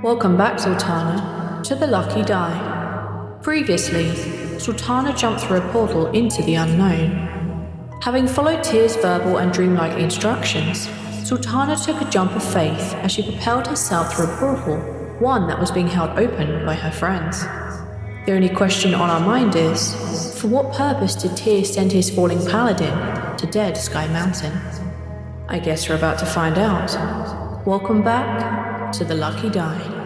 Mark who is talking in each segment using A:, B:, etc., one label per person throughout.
A: Welcome back, Zaltanna, to the Lucky Die. Previously, Zaltanna jumped through a portal into the unknown. Having followed Tyr's verbal and dreamlike instructions, Zaltanna took a jump of faith as she propelled herself through a portal, one that was being held open by her friends. The only question on our mind is, for what purpose did Tyr send his falling paladin to Dead Sky Mountain? I guess we're about to find out. Welcome back to the Lucky Die.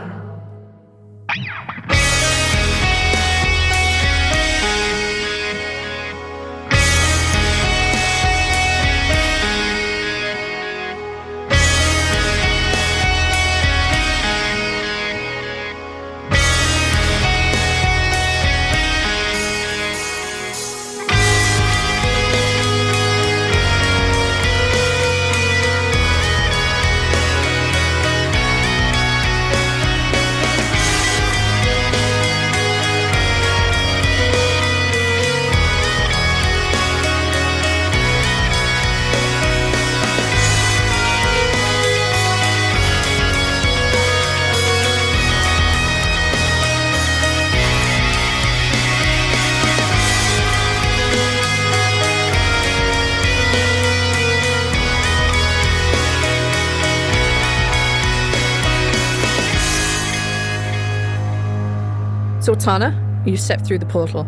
B: Zaltanna, you step through the portal.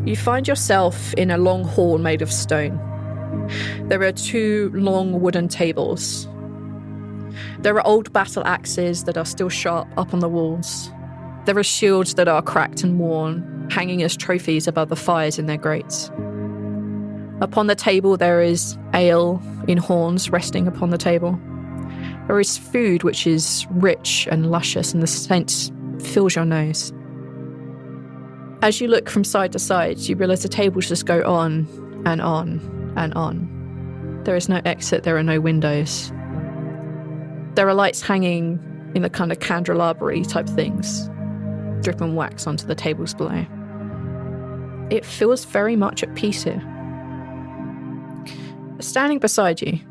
B: You find yourself in a long hall made of stone. There are 2 long wooden tables. There are old battle axes that are still sharp up on the walls. There are shields that are cracked and worn, hanging as trophies above the fires in their grates. Upon the table there is ale in horns resting upon the table. There is food which is rich and luscious, and the scent fills your nose. As you look from side to side, you realise the tables just go on and on and on. There is no exit, there are no windows. There are lights hanging in the kind of candelabra type things, dripping wax onto the tables below. It feels very much at peace here. Standing beside you,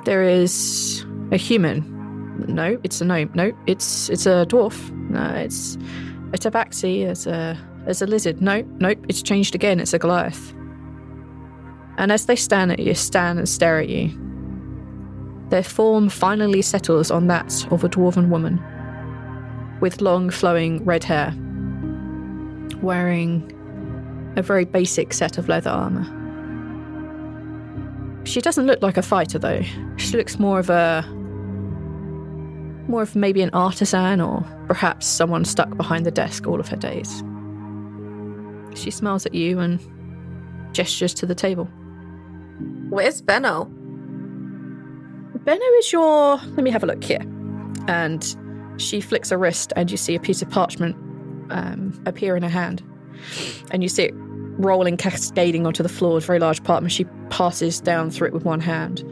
B: there is a human. No, it's a gnome. No, it's a dwarf. No, it's a tabaxi. It's a lizard. No, nope, it's changed again. It's a Goliath. And as they stand and stare at you, their form finally settles on that of a dwarven woman with long, flowing red hair, wearing a very basic set of leather armor. She doesn't look like a fighter, though. She looks more of maybe an artisan, or perhaps someone stuck behind the desk all of her days. She smiles at you and gestures to the table.
C: Where's Benno?
B: Benno is your... Let me have a look here. And she flicks a wrist and you see a piece of parchment appear in her hand. And you see it rolling, cascading onto the floor, a very large parchment. She passes down through it with one hand.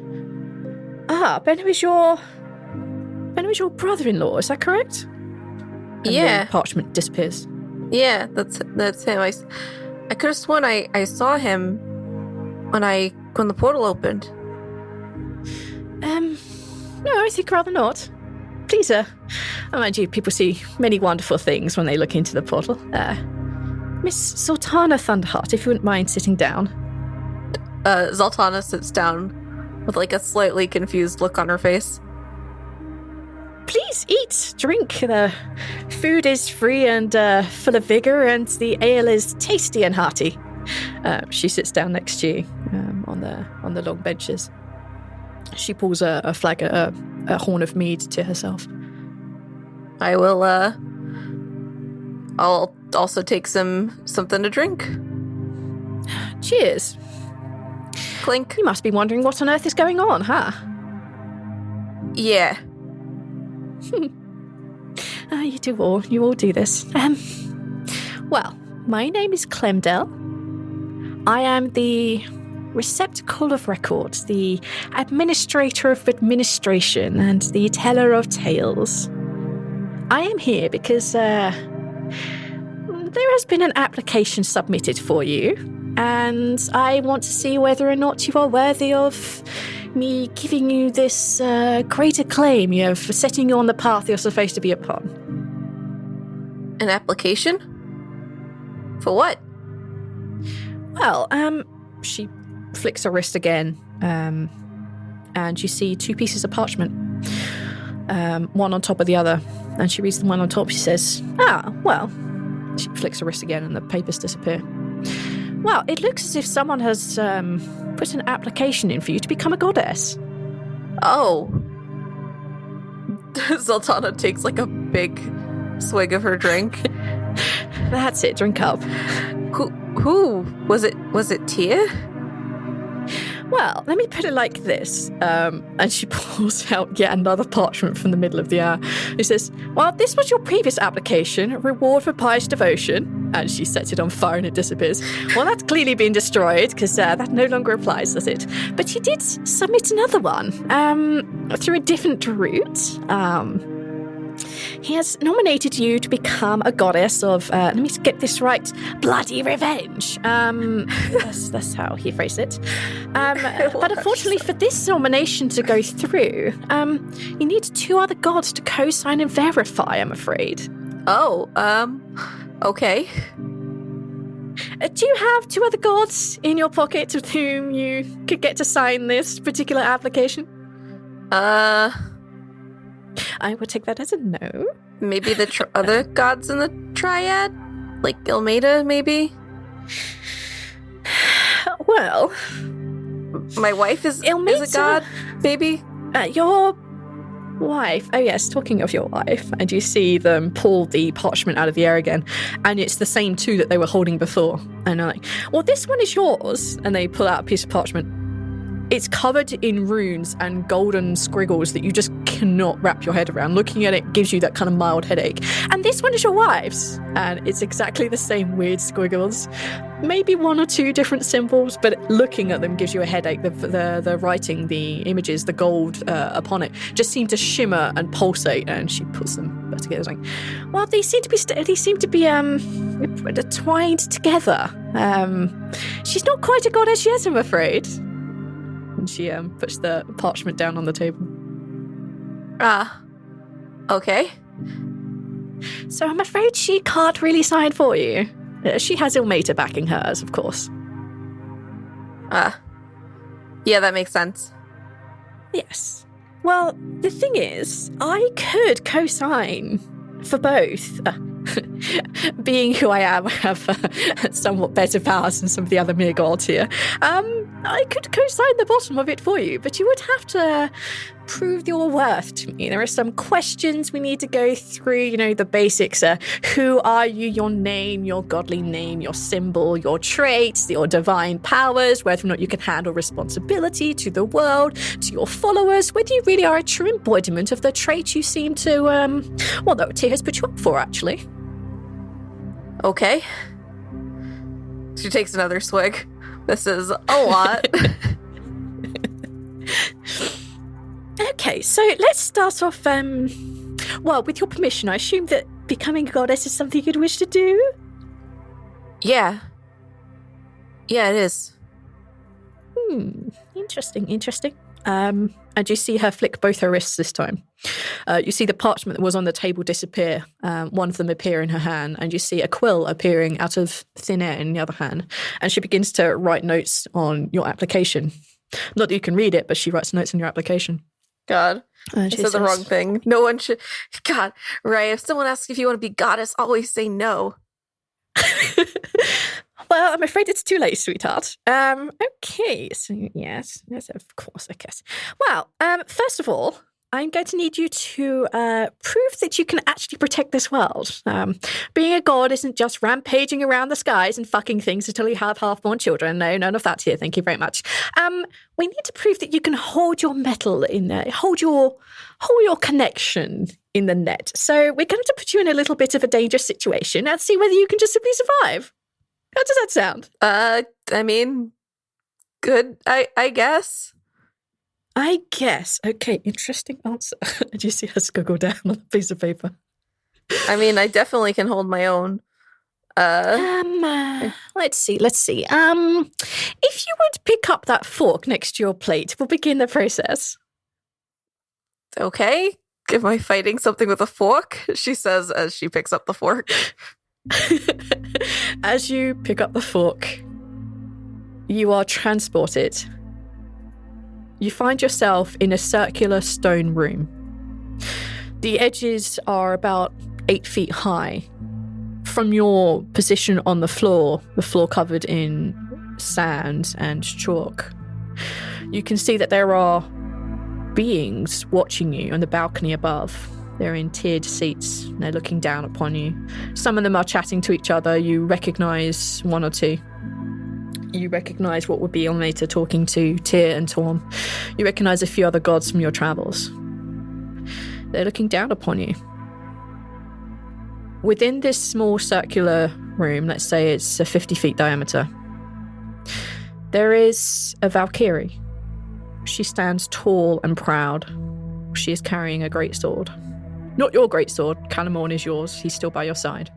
B: Ah, Benno is your brother-in-law, is that correct? And
C: yeah.
B: The parchment disappears.
C: Yeah, that's him. I could have sworn I saw him when the portal opened.
B: No, I think rather not. Please, mind you, people see many wonderful things when they look into the portal. Miss Zaltanna Thunderheart, if you wouldn't mind sitting down.
C: Zaltanna sits down with like a slightly confused look on her face.
B: Please eat, drink. The food is free and full of vigor, and the ale is tasty and hearty. She sits down next to you on the long benches. She pulls a flag, a horn of mead to herself.
C: I will. I'll also take something to drink.
B: Cheers.
C: Clink.
B: You must be wondering what on earth is going on, huh?
C: Yeah.
B: You all do this. Well, my name is Clemdell. I am the receptacle of records, the administrator of administration, and the teller of tales. I am here because there has been an application submitted for you, and I want to see whether or not you are worthy of me giving you this great acclaim, for setting you on the path you're supposed to be upon.
C: An application? For what?
B: Well, she flicks her wrist again, and you see 2 pieces of parchment, one on top of the other. And she reads the one on top. She says, well. She flicks her wrist again and the papers disappear. Well, it looks as if someone has put an application in for you to become a goddess.
C: Oh. Zaltanna takes like a big swig of her drink.
B: That's it, drink up.
C: Who? Was it Tia?
B: Well, let me put it like this. And she pulls out yet another parchment from the middle of the air. She says, well, this was your previous application, reward for pious devotion. And she sets it on fire and it disappears. Well, that's clearly been destroyed because that no longer applies, does it? But you did submit another one through a different route. He has nominated you to become a goddess of, let me get this right, bloody revenge. That's how he phrased it. But unfortunately for this nomination to go through, you need 2 other gods to co-sign and verify, I'm afraid.
C: Oh, okay.
B: Do you have 2 other gods in your pocket with whom you could get to sign this particular application? I would take that as a no.
C: Maybe the other gods in the triad? Like Ilmaida, maybe?
B: Well...
C: My wife is a god, maybe?
B: Your wife... Oh yes, talking of your wife. And you see them pull the parchment out of the air again. And it's the same 2 that they were holding before. And they're like, well, this one is yours. And they pull out a piece of parchment. It's covered in runes and golden squiggles that you just cannot wrap your head around. Looking at it gives you that kind of mild headache. And this one is your wife's. And it's exactly the same weird squiggles. Maybe 1 or 2 different symbols, but looking at them gives you a headache. The writing, the images, the gold upon it just seem to shimmer and pulsate. And she puts them back together. Like, well, they seem to be twined together. She's not quite a goddess yet, I'm afraid. And she puts the parchment down on the table.
C: Okay.
B: So I'm afraid she can't really sign for you. She has Ilmater backing hers, of course.
C: Yeah, that makes sense.
B: Yes. Well, the thing is, I could co-sign for both. Being who I am, I have somewhat better powers than some of the other mere gods here. I could co-sign the bottom of it for you, but you would have to prove your worth to me. There are some questions we need to go through, the basics. Who are you, your name, your godly name, your symbol, your traits, your divine powers, whether or not you can handle responsibility to the world, to your followers, whether you really are a true embodiment of the traits you seem to, that Tia has put you up for, actually.
C: Okay. She takes another swig. This is a lot.
B: Okay, so let's start off, with your permission, I assume that becoming a goddess is something you'd wish to do?
C: Yeah. Yeah, it is.
B: Interesting. And you see her flick both her wrists this time. You see the parchment that was on the table disappear, one of them appear in her hand, and you see a quill appearing out of thin air in the other hand. And she begins to write notes on your application. Not that you can read it, but she writes notes on your application.
C: God, I said the wrong thing. No one should... God, Ray, if someone asks if you want to be goddess, always say no.
B: Well, I'm afraid it's too late, sweetheart. Okay, so yes, of course, I guess. Well, first of all, I'm going to need you to prove that you can actually protect this world. Being a god isn't just rampaging around the skies and fucking things until you have half-born children. No, none of that here. Thank you very much. We need to prove that you can hold your metal in there, hold your connection in the net. So we're going to put you in a little bit of a dangerous situation and see whether you can just simply survive. How does that sound?
C: I mean, good, I guess.
B: I guess. Okay, interesting answer. Did you see her scribble down on a piece of paper?
C: I mean, I definitely can hold my own.
B: Let's see. If you would pick up that fork next to your plate, we'll begin the process.
C: Okay. Am I fighting something with a fork? She says as she picks up the fork.
B: As you pick up the fork, you are transported. You find yourself in a circular stone room. The edges are about 8 feet high. From your position on the floor covered in sand and chalk, you can see that there are beings watching you on the balcony above. They're in tiered seats. And they're looking down upon you. Some of them are chatting to each other. You recognize one or two. You recognize what would be Ilmater talking to Tyr and Torm. You recognize a few other gods from your travels. They're looking down upon you. Within this small circular room, let's say it's a 50 feet diameter, there is a Valkyrie. She stands tall and proud. She is carrying a greatsword. Not your greatsword. Calamorn is yours. He's still by your side.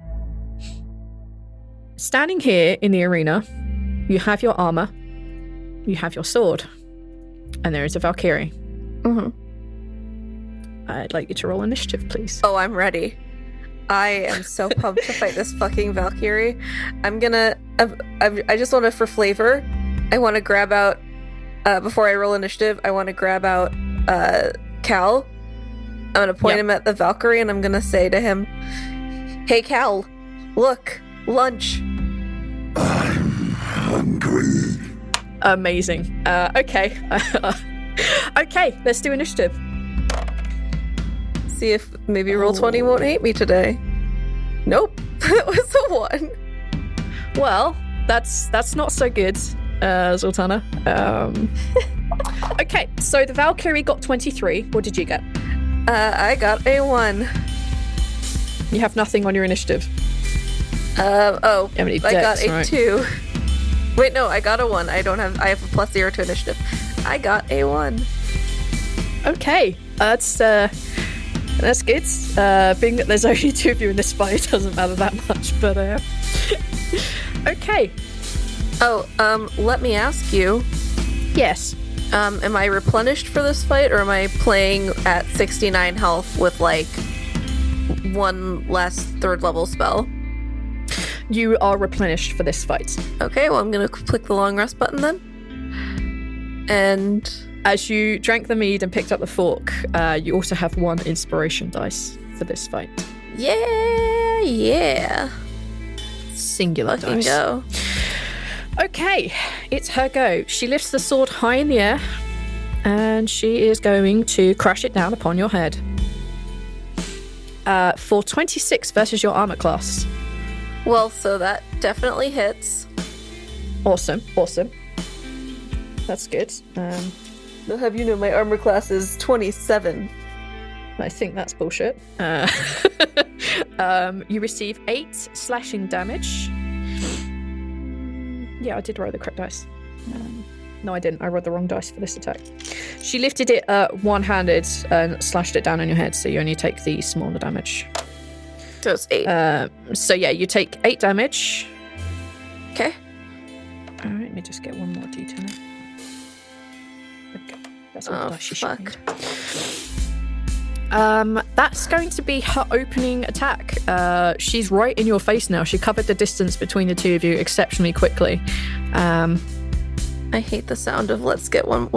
B: Standing here in the arena, you have your armor, you have your sword, and there is a Valkyrie.
C: Mm-hmm.
B: I'd like you to roll initiative, please.
C: Oh, I'm ready. I am so pumped to fight this fucking Valkyrie. I just want to, for flavor, I want to grab out, before I roll initiative, I want to grab out Cal. I'm going to point him at the Valkyrie, and I'm going to say to him, "Hey, Cal, look, lunch."
D: I'm hungry.
B: Amazing. Okay. Okay, let's do initiative.
C: See if maybe roll 20 won't hate me today. Nope, that was a 1.
B: Well, that's not so good, Zaltanna. Okay, so the Valkyrie got 23. What did you get?
C: I got a 1.
B: You have nothing on your initiative.
C: I got a
B: right?
C: 2. Wait, no, I got a 1. I have a +0 to initiative. I got a 1.
B: Okay, that's good. Being that there's only 2 of you in this fight, it doesn't matter that much, but okay.
C: Oh, let me ask you.
B: Yes.
C: Am I replenished for this fight, or am I playing at 69 health with, like, 1 less 3rd level spell?
B: You are replenished for this fight.
C: Okay, well, I'm gonna click the long rest button then. And
B: as you drank the mead and picked up the fork, you also have 1 inspiration dice for this fight.
C: Yeah.
B: Singular
C: Fucking
B: dice.
C: go.
B: Okay, it's her go. She lifts the sword high in the air, and she is going to crash it down upon your head. For 26 versus your armor class.
C: Well, so that definitely hits.
B: Awesome. That's good.
C: I'll have you know my armor class is 27.
B: I think that's bullshit. You receive 8 slashing damage. Yeah, I did roll the correct dice. No, I didn't. I rolled the wrong dice for this attack. She lifted it one-handed and slashed it down on your head, so you only take the smaller damage.
C: So it's 8.
B: So yeah, you take 8 damage.
C: Okay.
B: All right, let me just get one more d10. Okay, that's all the dice she should need. That's going to be her opening attack. She's right in your face now. She covered the distance between the 2 of you exceptionally quickly.
C: I hate the sound of let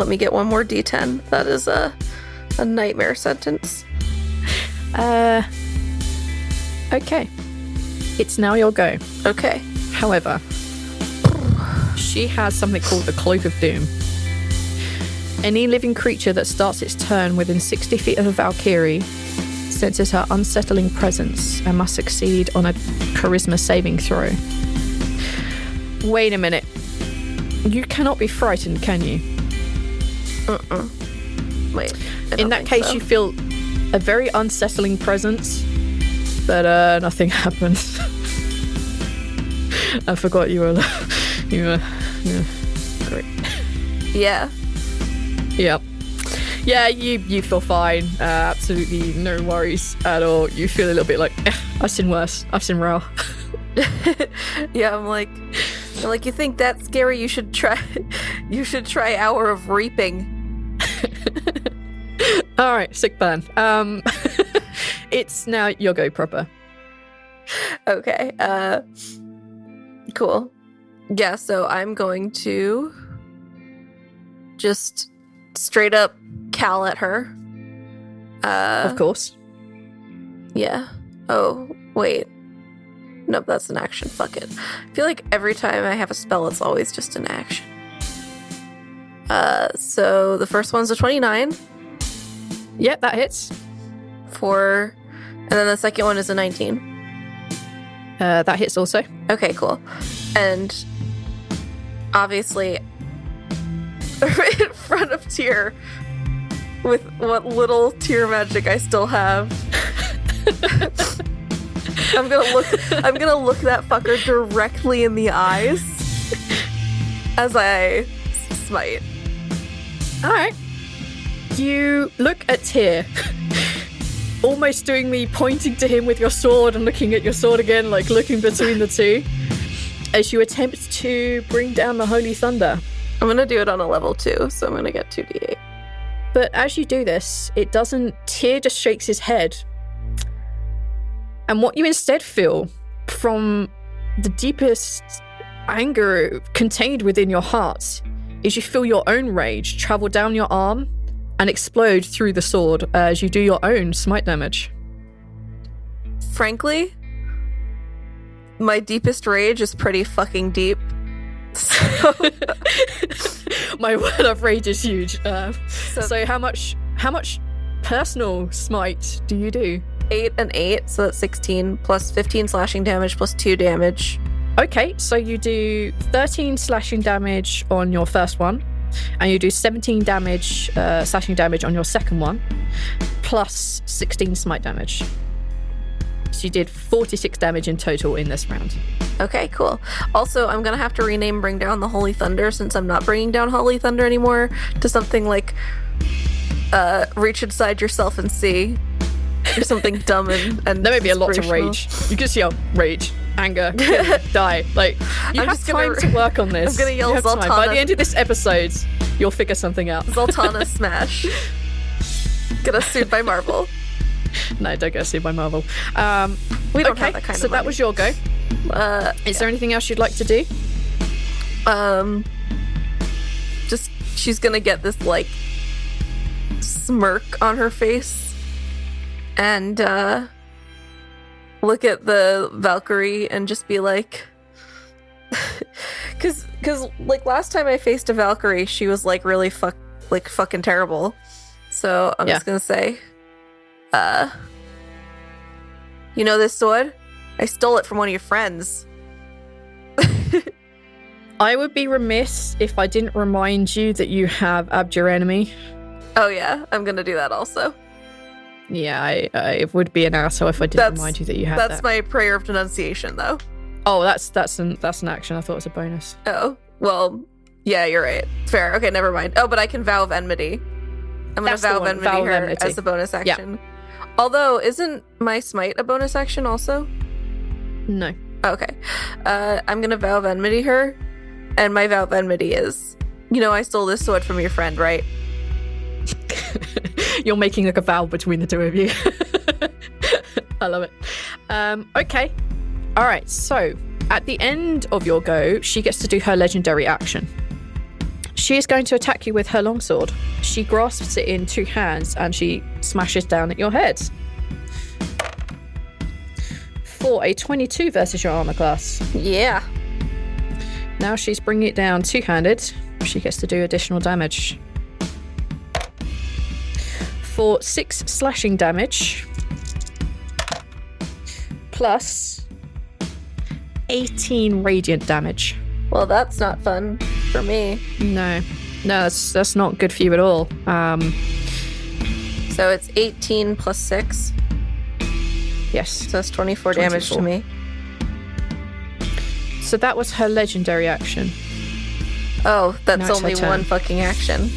C: me get one more d10. That is a nightmare sentence.
B: Okay. It's now your go.
C: Okay.
B: However, she has something called the Cloak of Doom. Any living creature that starts its turn within 60 feet of a Valkyrie senses her unsettling presence and must succeed on a charisma saving throw. Wait a minute. You cannot be frightened, can you?
C: Wait.
B: In that case, you feel a very unsettling presence, but nothing happens. I forgot you were great.
C: Yeah.
B: Yep. Yeah, you feel fine. Absolutely no worries at all. You feel a little bit like, I've seen worse. I've seen raw.
C: Yeah, I'm like, you think that's scary? You should try Hour of Reaping.
B: All right, sick burn. It's now your go proper.
C: Okay. Cool. Yeah, so I'm going to just straight up cowl at her.
B: Of course.
C: Yeah. Oh, wait. Nope, that's an action. Fuck it. I feel like every time I have a spell, it's always just an action. So the first one's a 29.
B: Yeah, that hits.
C: And then the second one is a 19.
B: That hits also.
C: Okay, cool. And obviously, in front of Tyr, with what little Tyr magic I still have, I'm gonna look that fucker directly in the eyes as I smite.
B: All right. You look at Tyr, almost doing the pointing to him with your sword and looking at your sword again, like looking between the two, as you attempt to bring down the Holy Thunder.
C: I'm gonna do it on a level 2, so I'm gonna get 2d8.
B: But as you do this, it doesn't. Tyr just shakes his head. And what you instead feel from the deepest anger contained within your heart is you feel your own rage travel down your arm and explode through the sword as you do your own smite damage.
C: Frankly, my deepest rage is pretty fucking deep. So
B: My word of rage is huge. So how much personal smite do you do?
C: 8 and 8, so that's 16, plus 15 slashing damage, plus 2 damage.
B: Okay, so you do 13 slashing damage on your first one, and you do 17 damage, slashing damage on your second one, plus 16 smite damage. So you did 46 damage in total in this round.
C: Okay, cool. Also, I'm gonna have to rename Bring Down the Holy Thunder, since I'm not bringing down Holy Thunder anymore, to something like Reach Inside Yourself and See, or something dumb and
B: There may be a lot of
C: inspirational.
B: rage. You can yell rage, anger, die. Like, you
C: I'm
B: have
C: just gonna-
B: time to work on this.
C: I'm gonna yell
B: You have time. By
C: Zaltanna.
B: the end of this episode, you'll figure something out.
C: Zaltanna Smash. Get us sued by Marvel.
B: No, don't get sued by Marvel.
C: We don't
B: Okay,
C: have that kind
B: so
C: of
B: that
C: money.
B: was your go. Is there anything else you'd like to do?
C: Just she's gonna get this like smirk on her face and look at the Valkyrie and just be like, because like last time I faced a Valkyrie, she was like really fucking terrible. So I'm just gonna say, you know this sword? I stole it from one of your friends.
B: I would be remiss if I didn't remind you that you have Abjure Enemy.
C: Oh yeah, I'm gonna do that also.
B: Yeah, I would be an asshole if I didn't remind you that you had that.
C: That's my prayer of denunciation, though.
B: Oh, that's an action. I thought it was a bonus.
C: Oh, well, yeah, you're right. Fair. Okay, never mind. Oh, but I can vow of enmity. I'm gonna
B: That's the
C: vow of
B: one,
C: enmity
B: vow of
C: her
B: enmity.
C: as a bonus action. Although, isn't my smite a bonus action also?
B: No.
C: Okay. I'm gonna vow of enmity her, and my vow of enmity is, you know, I stole this sword from your friend, right?
B: You're making like a vow between the two of you. I love it. Okay. All right. So at the end of your go, she gets to do her legendary action. She is going to attack you with her longsword. She grasps it in 2 hands and she smashes down at your head. For a 22 versus your armor class.
C: Yeah.
B: Now she's bringing it down 2-handed. She gets to do additional damage. For 6 slashing damage, plus 18 radiant damage.
C: Well, that's not fun for me.
B: No, that's not good for you at all.
C: So it's 18 plus 6.
B: Yes.
C: So that's 24 damage to
B: 24.
C: me.
B: So that was her legendary action.
C: Oh, that's
B: Now it's her
C: only
B: turn.
C: one fucking action.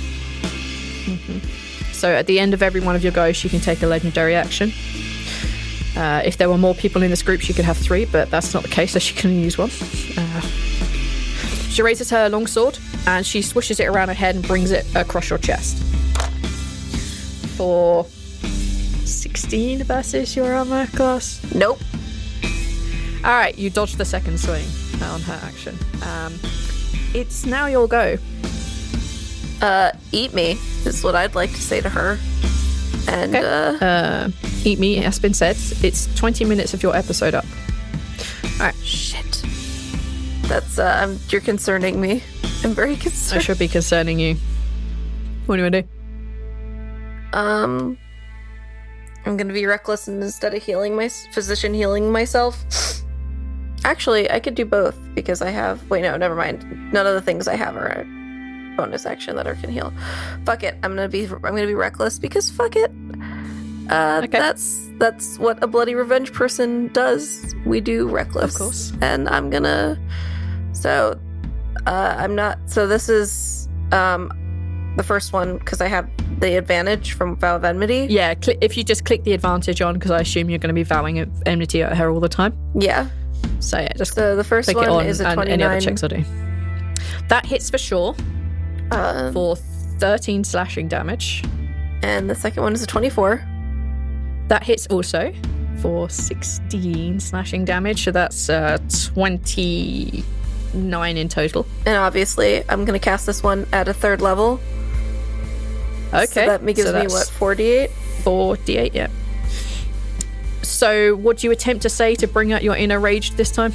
B: So at the end of every one of your goes, you can take a legendary action. If there were more people in this group, she could have 3, but that's not the case, so she can only use 1. She raises her longsword and she swishes it around her head and brings it across your chest. For 16 versus your armor class.
C: Nope.
B: All right, you dodged the second swing on her action. It's now your go.
C: Eat me is what I'd like to say to her. And
B: Okay. Eat me has been said. It's 20 minutes of your episode up. All right.
C: shit. That's you're concerning me. I'm very
B: I
C: concerned.
B: should be concerning you. What do you want to do?
C: I'm gonna be reckless, and instead of healing healing myself. Actually, I could do both because I have. Wait, no, never mind. None of the things I have are a bonus action that I can heal. Fuck it. I'm gonna be reckless because fuck it.
B: Okay.
C: That's what a bloody revenge person does. We do reckless,
B: Of course.
C: and I'm gonna. So, I'm not. So this is the first one because I have the advantage from Vow of Enmity.
B: Yeah, if you just click the advantage on, because I assume you're going to be vowing enmity at her all the time.
C: Yeah.
B: So yeah, just
C: So the first
B: click it
C: one
B: on
C: is a
B: and
C: 29.
B: any other checks I do. That hits for sure for 13 slashing damage.
C: And the second one is a 24.
B: That hits also for 16 slashing damage. So that's 29 in total.
C: And obviously, I'm going to cast this one at a 3rd level.
B: Okay.
C: So that gives me, what, 48?
B: 4d8, yeah. So what do you attempt to say to bring out your inner rage this time?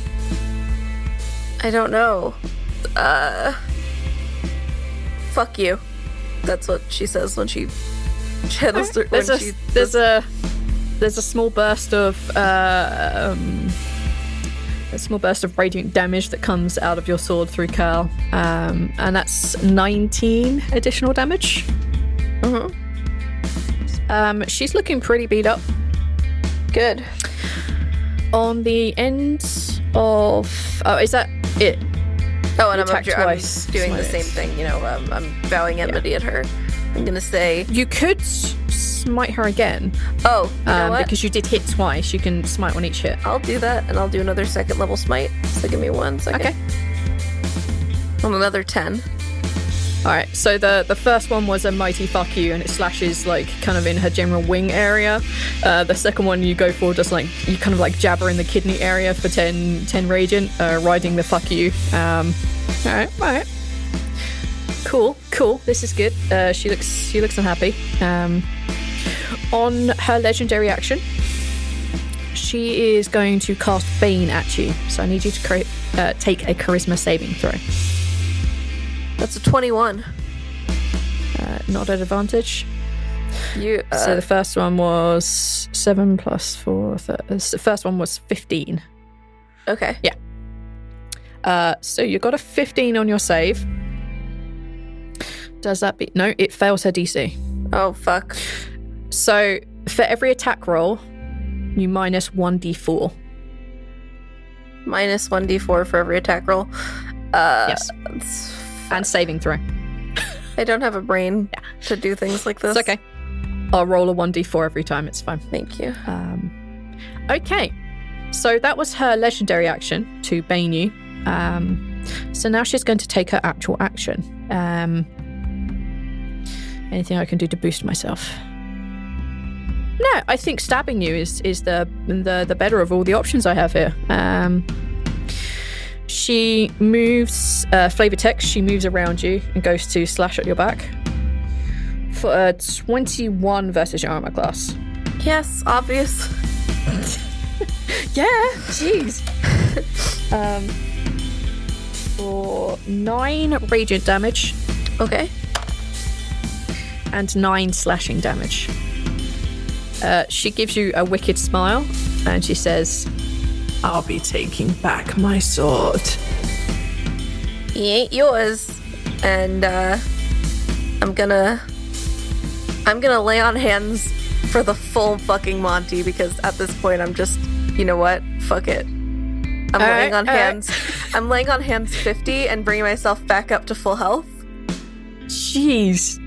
C: I don't know. Fuck you. That's what she says when she channels her.
B: There's a small burst of radiant damage that comes out of your sword through Curl, and that's 19 additional damage. She's looking pretty beat up.
C: Good.
B: On the end of is that it?
C: Oh, and I'm
B: attack twice.
C: doing the same thing. You know, I'm vowing enmity at her. I'm gonna say
B: You could smite her again,
C: you know what?
B: because you did hit twice. You can smite on each hit.
C: I'll do that, and I'll do another 2nd level smite. So give me 1 second.
B: Okay.
C: On another 10.
B: All right, so the first one was a mighty fuck you, and it slashes like kind of in her general wing area. The second one you go for just like you kind of like jab her in the kidney area for 10 radiant, riding the fuck you. All right. Cool. This is good. She looks unhappy. On her legendary action, she is going to cast Bane at you. So I need you to take a charisma saving throw.
C: That's a 21.
B: Not at advantage.
C: You.
B: So the first one was 7 plus 4. The first one was 15.
C: Okay.
B: Yeah. So you got a 15 on your save. Does that beat? No, it fails her DC.
C: Oh fuck.
B: So for every attack roll, you minus 1d4.
C: Minus 1d4 for every attack roll.
B: Yes.
C: It's
B: And saving throw.
C: I don't have a brain to do things like this.
B: It's okay. I'll roll a 1d4 every time. It's fine.
C: Thank you.
B: Okay. So that was her legendary action to bane you. So now she's going to take her actual action. Anything I can do to boost myself? No, I think stabbing you is the better of all the options I have here. She moves, flavor text, she moves around you and goes to slash at your back. For a 21 versus your armor class.
C: Yes, obvious.
B: Yeah, jeez. For 9 radiant damage
C: Okay.
B: and 9 slashing damage. She gives you a wicked smile and she says,
A: I'll be taking back my sword.
C: He ain't yours. And I'm gonna lay on hands for the full fucking Monty because at this point I'm just, you know what? Fuck it. I'm laying on hands. I'm laying on hands 50 and bringing myself back up to full health.
B: jeez.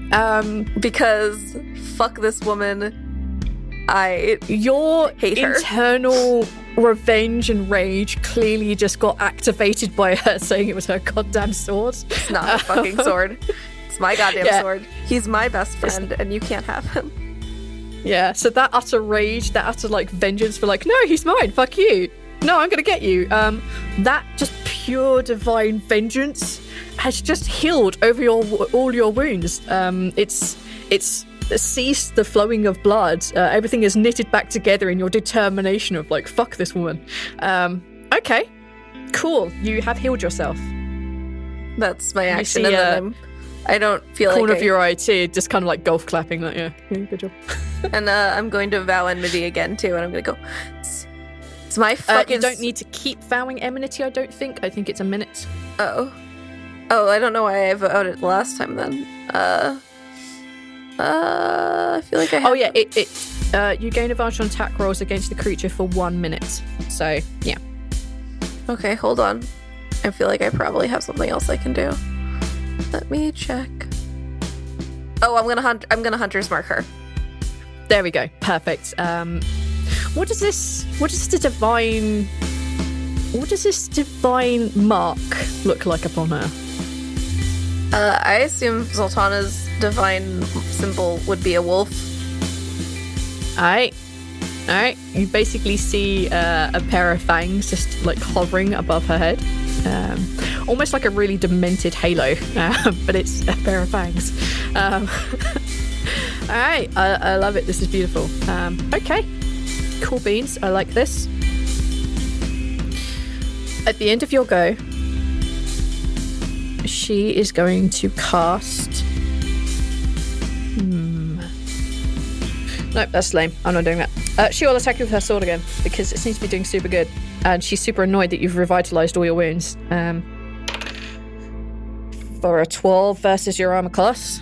C: Because fuck this woman.
B: Your
C: hate her.
B: internal revenge and rage clearly just got activated by her saying it was her goddamn sword.
C: It's not her fucking sword. It's my goddamn sword. He's my best friend, and you can't have him.
B: Yeah, so that utter rage, that utter, like, vengeance for, like, no, he's mine, fuck you. No, I'm gonna get you. That just pure divine vengeance has just healed over all your wounds. It's ceased the flowing of blood. Everything is knitted back together in your determination of, like, fuck this woman. Okay, cool. You have healed yourself.
C: That's my action,
B: see,
C: and then I don't feel
B: corner
C: like
B: of your eye too, just kind of like golf clapping, like yeah, good job.
C: And I'm going to vow enmity again too, and I'm going to go. It's my fucking.
B: You don't need to keep vowing enmity. I don't think. I think it's a minute.
C: Oh, I don't know why I vowed it last time then. I feel like I have.
B: Oh yeah, you gain advantage on attack rolls against the creature for 1 minute. So yeah.
C: Okay, hold on. I feel like I probably have something else I can do. Let me check. Oh, I'm gonna hunter's mark her.
B: There we go. Perfect. What does this divine mark look like upon her?
C: I assume Zaltanna's divine symbol would be a wolf.
B: Alright. You basically see a pair of fangs just like hovering above her head. Almost like a really demented halo, but it's a pair of fangs. Alright, I love it. This is beautiful. Okay, cool beans. I like this. At the end of your go, she is going to cast... Nope, that's lame. I'm not doing that. She will attack you with her sword again, because it seems to be doing super good. And she's super annoyed that you've revitalized all your wounds. For a 12 versus your armor class.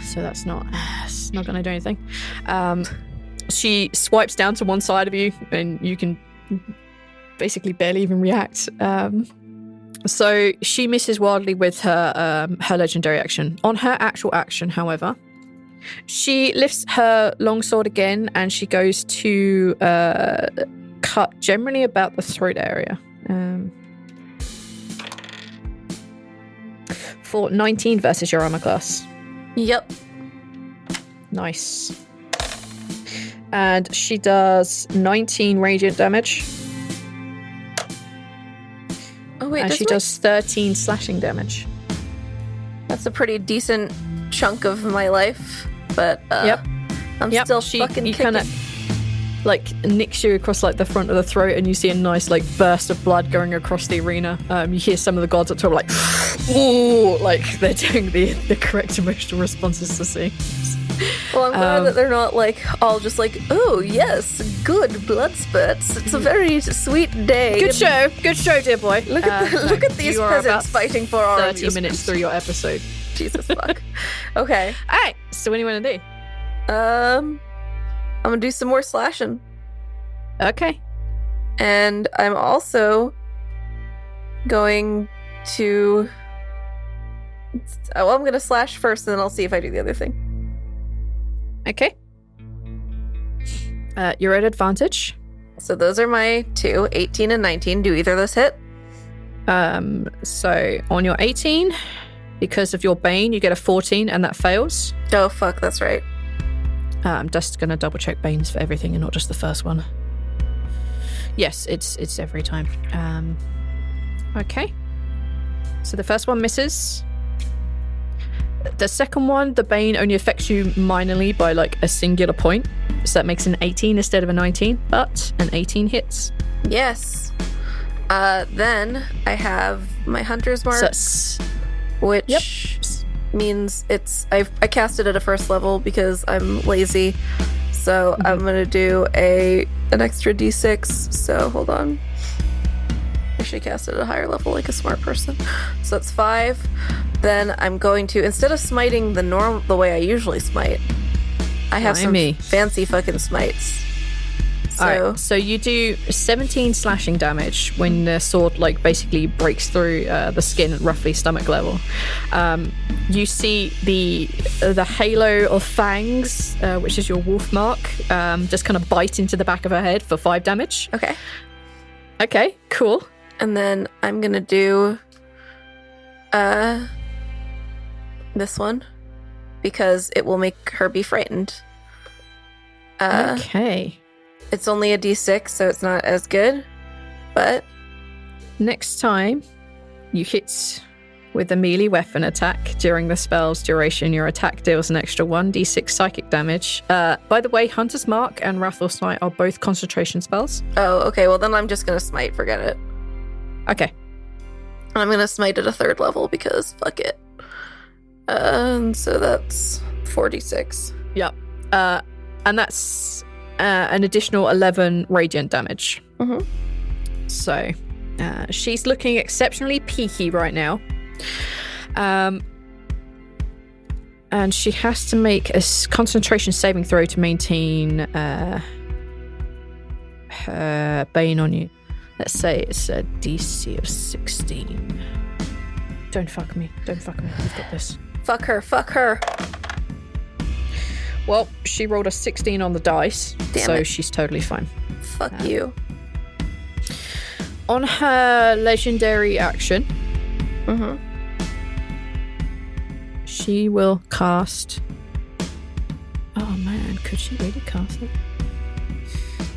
B: So that's not going to do anything. She swipes down to one side of you, and you can basically barely even react. So she misses wildly with her legendary action. On her actual action, however, she lifts her longsword again, and she goes to cut generally about the throat area. For 19 versus your armor class.
C: Yep.
B: Nice. And she does 19 radiant damage.
C: Oh wait,
B: and she does 13 slashing damage.
C: That's a pretty decent chunk of my life, but
B: yep.
C: I'm still fucking
B: you
C: kicking.
B: Kinda, like, nicks you across like the front of the throat, and you see a nice like burst of blood going across the arena. You hear some of the gods up top like, ooh, like they're doing the correct emotional responses to scenes.
C: Well, I'm glad that they're not like all just like, oh yes, good blood spurts. It's a very sweet day.
B: Good show, dear boy.
C: Look at these peasants fighting for our
B: 30 minutes through your episode.
C: Jesus fuck. Okay.
B: All right. So what do you want to do?
C: I'm gonna do some more slashing.
B: Okay.
C: And I'm also going to... Well, I'm gonna slash first, and then I'll see if I do the other thing.
B: Okay. You're at advantage.
C: So those are my two, 18 and 19. Do either of those hit?
B: So on your 18, because of your Bane, you get a 14, and that fails.
C: Oh, fuck, that's right.
B: I'm just going to double check Banes for everything and not just the first one. Yes, it's every time. Okay. So the first one misses. The second one, the Bane only affects you minorly by like a singular point. So that makes an 18 instead of a 19, but an 18 hits.
C: Yes. Then I have my Hunter's Mark, which means I cast it at a first level because I'm lazy. So I'm going to do an extra d6. So hold on. I should cast it at a higher level like a smart person. So that's 5. Then I'm going to, instead of smiting the way I usually smite, I have some fancy fucking smites. So,
B: All right, so you do 17 slashing damage when the sword like basically breaks through the skin at roughly stomach level. You see the halo of fangs, which is your wolf mark, just kind of bite into the back of her head for 5 damage. Okay, cool.
C: And then I'm gonna do this one because it will make her be frightened.
B: Okay.
C: It's only a d6, so it's not as good, but
B: Next time you hit with a melee weapon attack during the spell's duration, your attack deals an extra 1d6 psychic damage. By the way, Hunter's Mark and Wrathful Smite are both concentration spells.
C: oh, okay. Well, then I'm just gonna smite. Forget it.
B: Okay.
C: I'm gonna smite at a 3rd level because fuck it. And so that's 46.
B: Yep. And that's an additional 11 radiant damage.
C: Mhm.
B: So she's looking exceptionally peaky right now. And she has to make a concentration saving throw to maintain her bane on you. Let's say it's a DC of 16. Don't fuck me. You've got this.
C: Fuck her.
B: Well, she rolled a 16 on the dice,
C: Damn
B: so
C: it.
B: she's totally fine.
C: Fuck you.
B: On her legendary action,
C: Mm-hmm.
B: she will cast... Oh man, could she really cast it?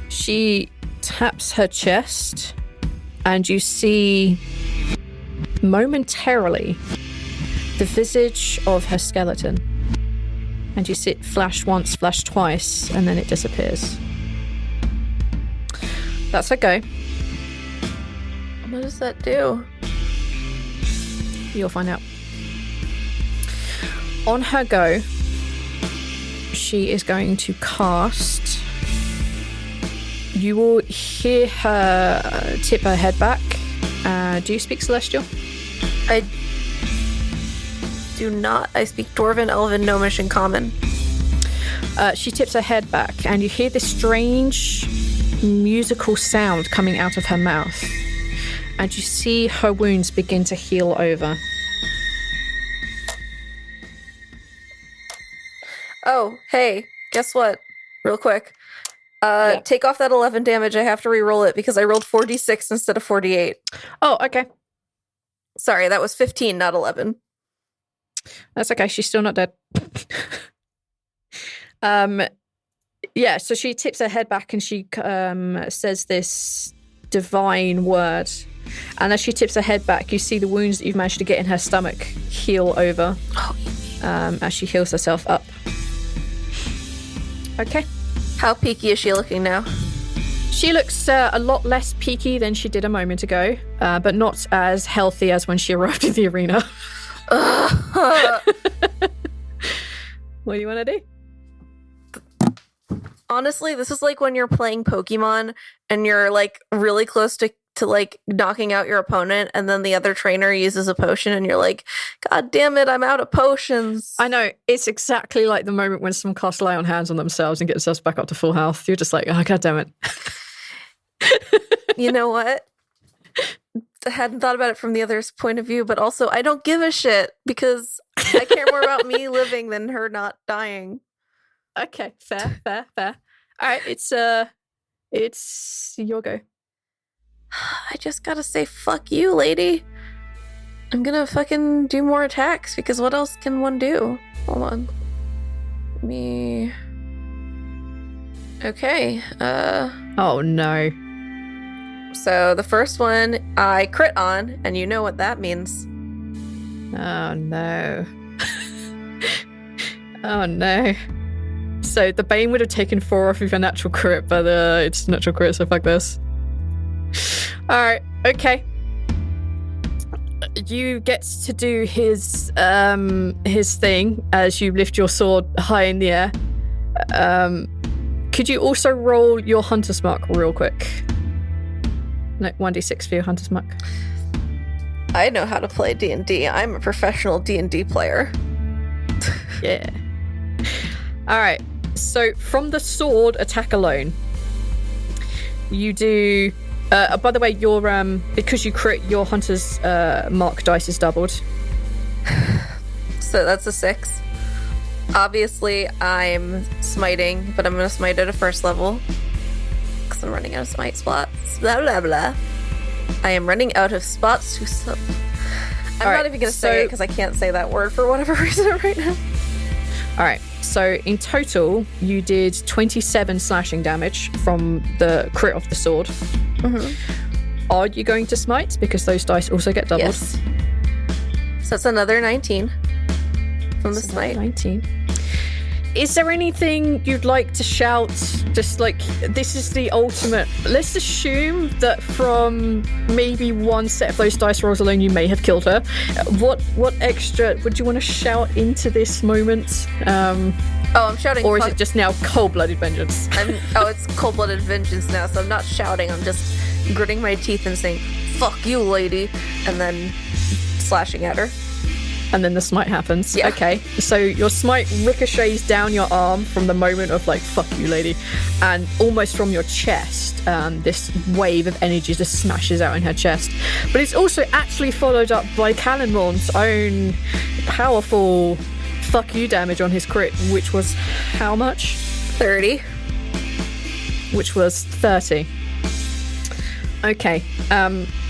B: She taps her chest, and you see momentarily the visage of her skeleton. And you see it flash once, flash twice, and then it disappears. That's her go.
C: What does that do?
B: You'll find out. On her go, she is going to cast... You will hear her tip her head back. Do you speak Celestial?
C: I do not. I speak Dwarven, Elven, Gnomish, and Common.
B: She tips her head back, and you hear this strange musical sound coming out of her mouth. And you see her wounds begin to heal over.
C: Oh, hey, guess what? Real quick. Take off that 11 damage. I have to re-roll it because I rolled 46 instead of 48.
B: Oh, okay.
C: Sorry, that was 15, not 11.
B: That's okay. She's still not dead. Yeah, so she tips her head back and she says this divine word. And as she tips her head back, you see the wounds that you've managed to get in her stomach heal over as she heals herself up. Okay.
C: How peaky is she looking now?
B: She looks a lot less peaky than she did a moment ago, but not as healthy as when she arrived in the arena. What do you want to do?
C: Honestly, this is like when you're playing Pokemon and you're like really close to like knocking out your opponent, and then the other trainer uses a potion and you're like, God damn it, I'm out of potions.
B: I know, it's exactly like the moment when some cast lay on hands on themselves and get themselves back up to full health. You're just like, oh, God damn it.
C: You know what? I hadn't thought about it from the other's point of view, but also I don't give a shit because I care more about me living than her not dying.
B: Okay, fair. All right, it's your go.
C: I just gotta say, fuck you, lady. I'm gonna fucking do more attacks because what else can one do? Hold on. Me. Okay.
B: Oh no.
C: So the first one I crit on, and you know what that means.
B: Oh no. Oh no. So the Bane would have taken 4 off of your natural crit, but it's natural crit, so fuck this. Alright, okay. You get to do his thing as you lift your sword high in the air. Could you also roll your Hunter's Mark real quick? No, 1d6 for your Hunter's Mark.
C: I know how to play D&D. I'm a professional D&D player.
B: Yeah. Alright, so from the sword attack alone, You do. By the way, your because you crit, your hunter's mark dice is doubled.
C: So that's a 6. Obviously, I'm smiting, but I'm going to smite at a first level. Because I'm running out of smite spots. Blah, blah, blah. I am running out of spots to sub. I'm not even going to say it because I can't say that word for whatever reason right now.
B: Alright, so in total, you did 27 slashing damage from the crit of the sword. Mm-hmm. Are you going to smite? Because those dice also get doubled.
C: Yes. So that's another 19 from the smite.
B: 19. Is there anything you'd like to shout? Just like, this is the ultimate. Let's assume that from maybe one set of those dice rolls alone, you may have killed her. What extra would you want to shout into this moment?
C: I'm shouting.
B: Or is it just now cold-blooded vengeance?
C: It's cold-blooded vengeance now, so I'm not shouting. I'm just gritting my teeth and saying, "Fuck you, lady," and then slashing at her.
B: And then the smite happens.
C: Yeah.
B: Okay. So your smite ricochets down your arm from the moment of like, fuck you, lady. And almost from your chest, this wave of energy just smashes out in her chest. But it's also actually followed up by Callanmorn's own powerful fuck you damage on his crit, which was how much?
C: 30.
B: Which was 30. Okay.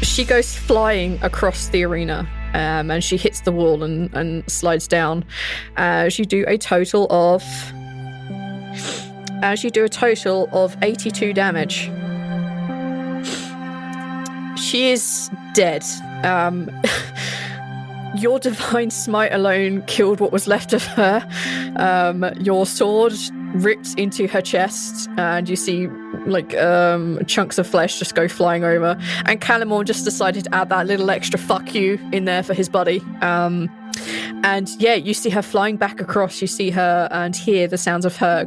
B: She goes flying across the arena. And she hits the wall and slides down. As you do a total of 82 damage. She is dead. Your divine smite alone killed what was left of her. Your sword ripped into her chest, and you see like chunks of flesh just go flying over. And Callanmorn just decided to add that little extra fuck you in there for his buddy. And yeah, you see her flying back across. You see her and hear the sounds of her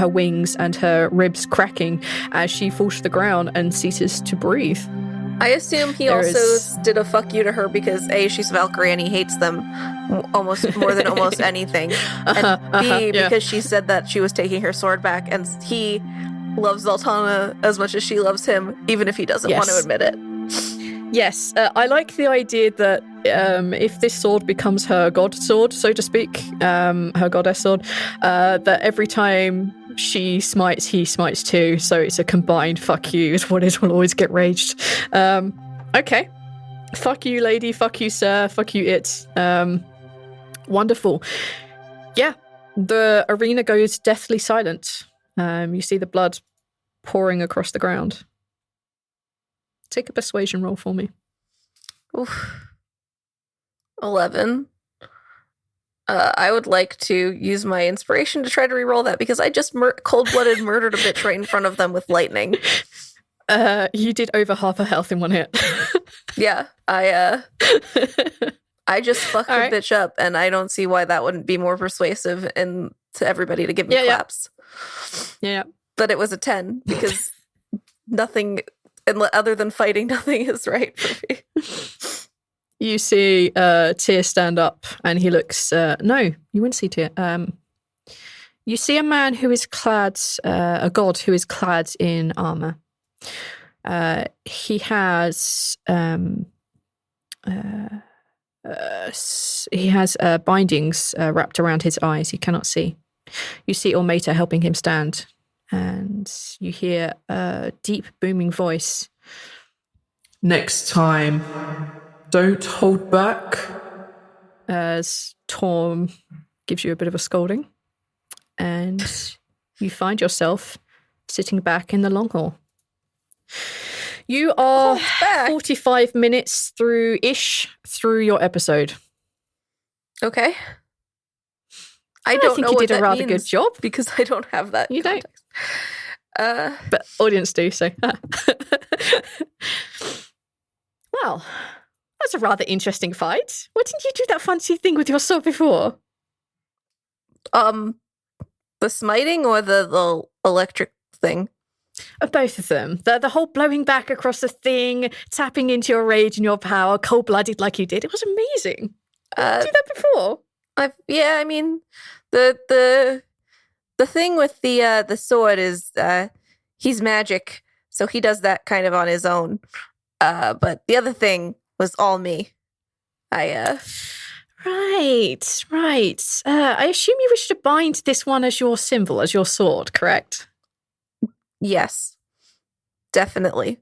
B: wings and her ribs cracking as she falls to the ground and ceases to breathe.
C: I assume he did a fuck you to her because A, she's Valkyrie and he hates them almost more than almost anything. And B, because she said that she was taking her sword back and he loves Zaltanna as much as she loves him, even if he doesn't want to admit it.
B: Yes, I like the idea that if this sword becomes her god sword, so to speak, her goddess sword, that every time she smites, he smites too. So it's a combined fuck you is what it will always get raged. Okay. Fuck you, lady. Fuck you, sir. Fuck you, it. Wonderful. Yeah. The arena goes deathly silent. You see the blood pouring across the ground. Take a persuasion roll for me.
C: Oof. 11. I would like to use my inspiration to try to reroll that because I just cold-blooded murdered a bitch right in front of them with lightning.
B: You did over half a health in one hit.
C: Yeah, I just fucked the bitch up, and I don't see why that wouldn't be more persuasive and to everybody to give me claps.
B: Yeah.
C: But it was a 10 because nothing, other than fighting, nothing is right for me.
B: You see Tyr stand up and he looks... no, you wouldn't see Tyr. You see a man who is clad... a god who is clad in armor. He has... he has bindings wrapped around his eyes. He cannot see. You see Ormeta helping him stand. And you hear a deep booming voice.
E: Next time... don't hold back.
B: As Torm gives you a bit of a scolding. And you find yourself sitting back in the long hall. You are 45 minutes through your episode.
C: Okay.
B: I don't think you did a rather good job.
C: Because I don't have that
B: You
C: context.
B: don't. But audience do, so. Well... that's a rather interesting fight. Why didn't you do that fancy thing with your sword before?
C: The smiting or the electric thing?
B: Both of them. The whole blowing back across the thing, tapping into your rage and your power, cold-blooded like you did. It was amazing. Did you do that before?
C: I mean, the thing with the sword is he's magic, So he does that kind of on his own. But the other thing was all me.
B: Right. I assume you wish to bind this one as your symbol, as your sword, correct?
C: Yes. Definitely.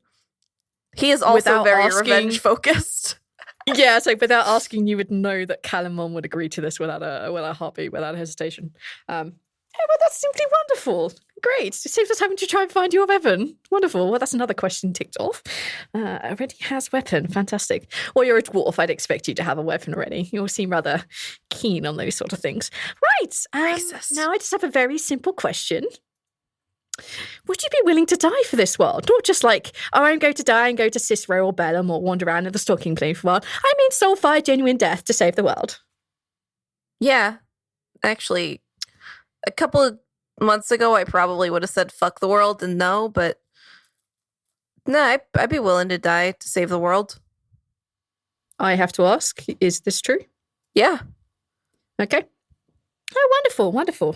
C: He is also
B: Without
C: very
B: asking-
C: revenge focused.
B: Yeah, so without asking, you would know that Calamon would agree to this without a heartbeat, without hesitation. Well, that's simply wonderful. Great. It saves us having to try and find your weapon. Wonderful. Well, that's another question ticked off. Already has weapon. Fantastic. Well, you're a dwarf. I'd expect you to have a weapon already. You all seem rather keen on those sort of things. Right.
C: Racist.
B: Now I just have a very simple question. Would you be willing to die for this world? Not just like, oh, I'm going to die and go to Cicero or Bellum or wander around in the stalking plane for a while. I mean soul-fire, genuine death to save the world.
C: Yeah. Actually, a couple of months ago, I probably would have said fuck the world and no, but no, I'd be willing to die to save the world.
B: I have to ask, is this true?
C: Yeah.
B: Okay. Oh, wonderful.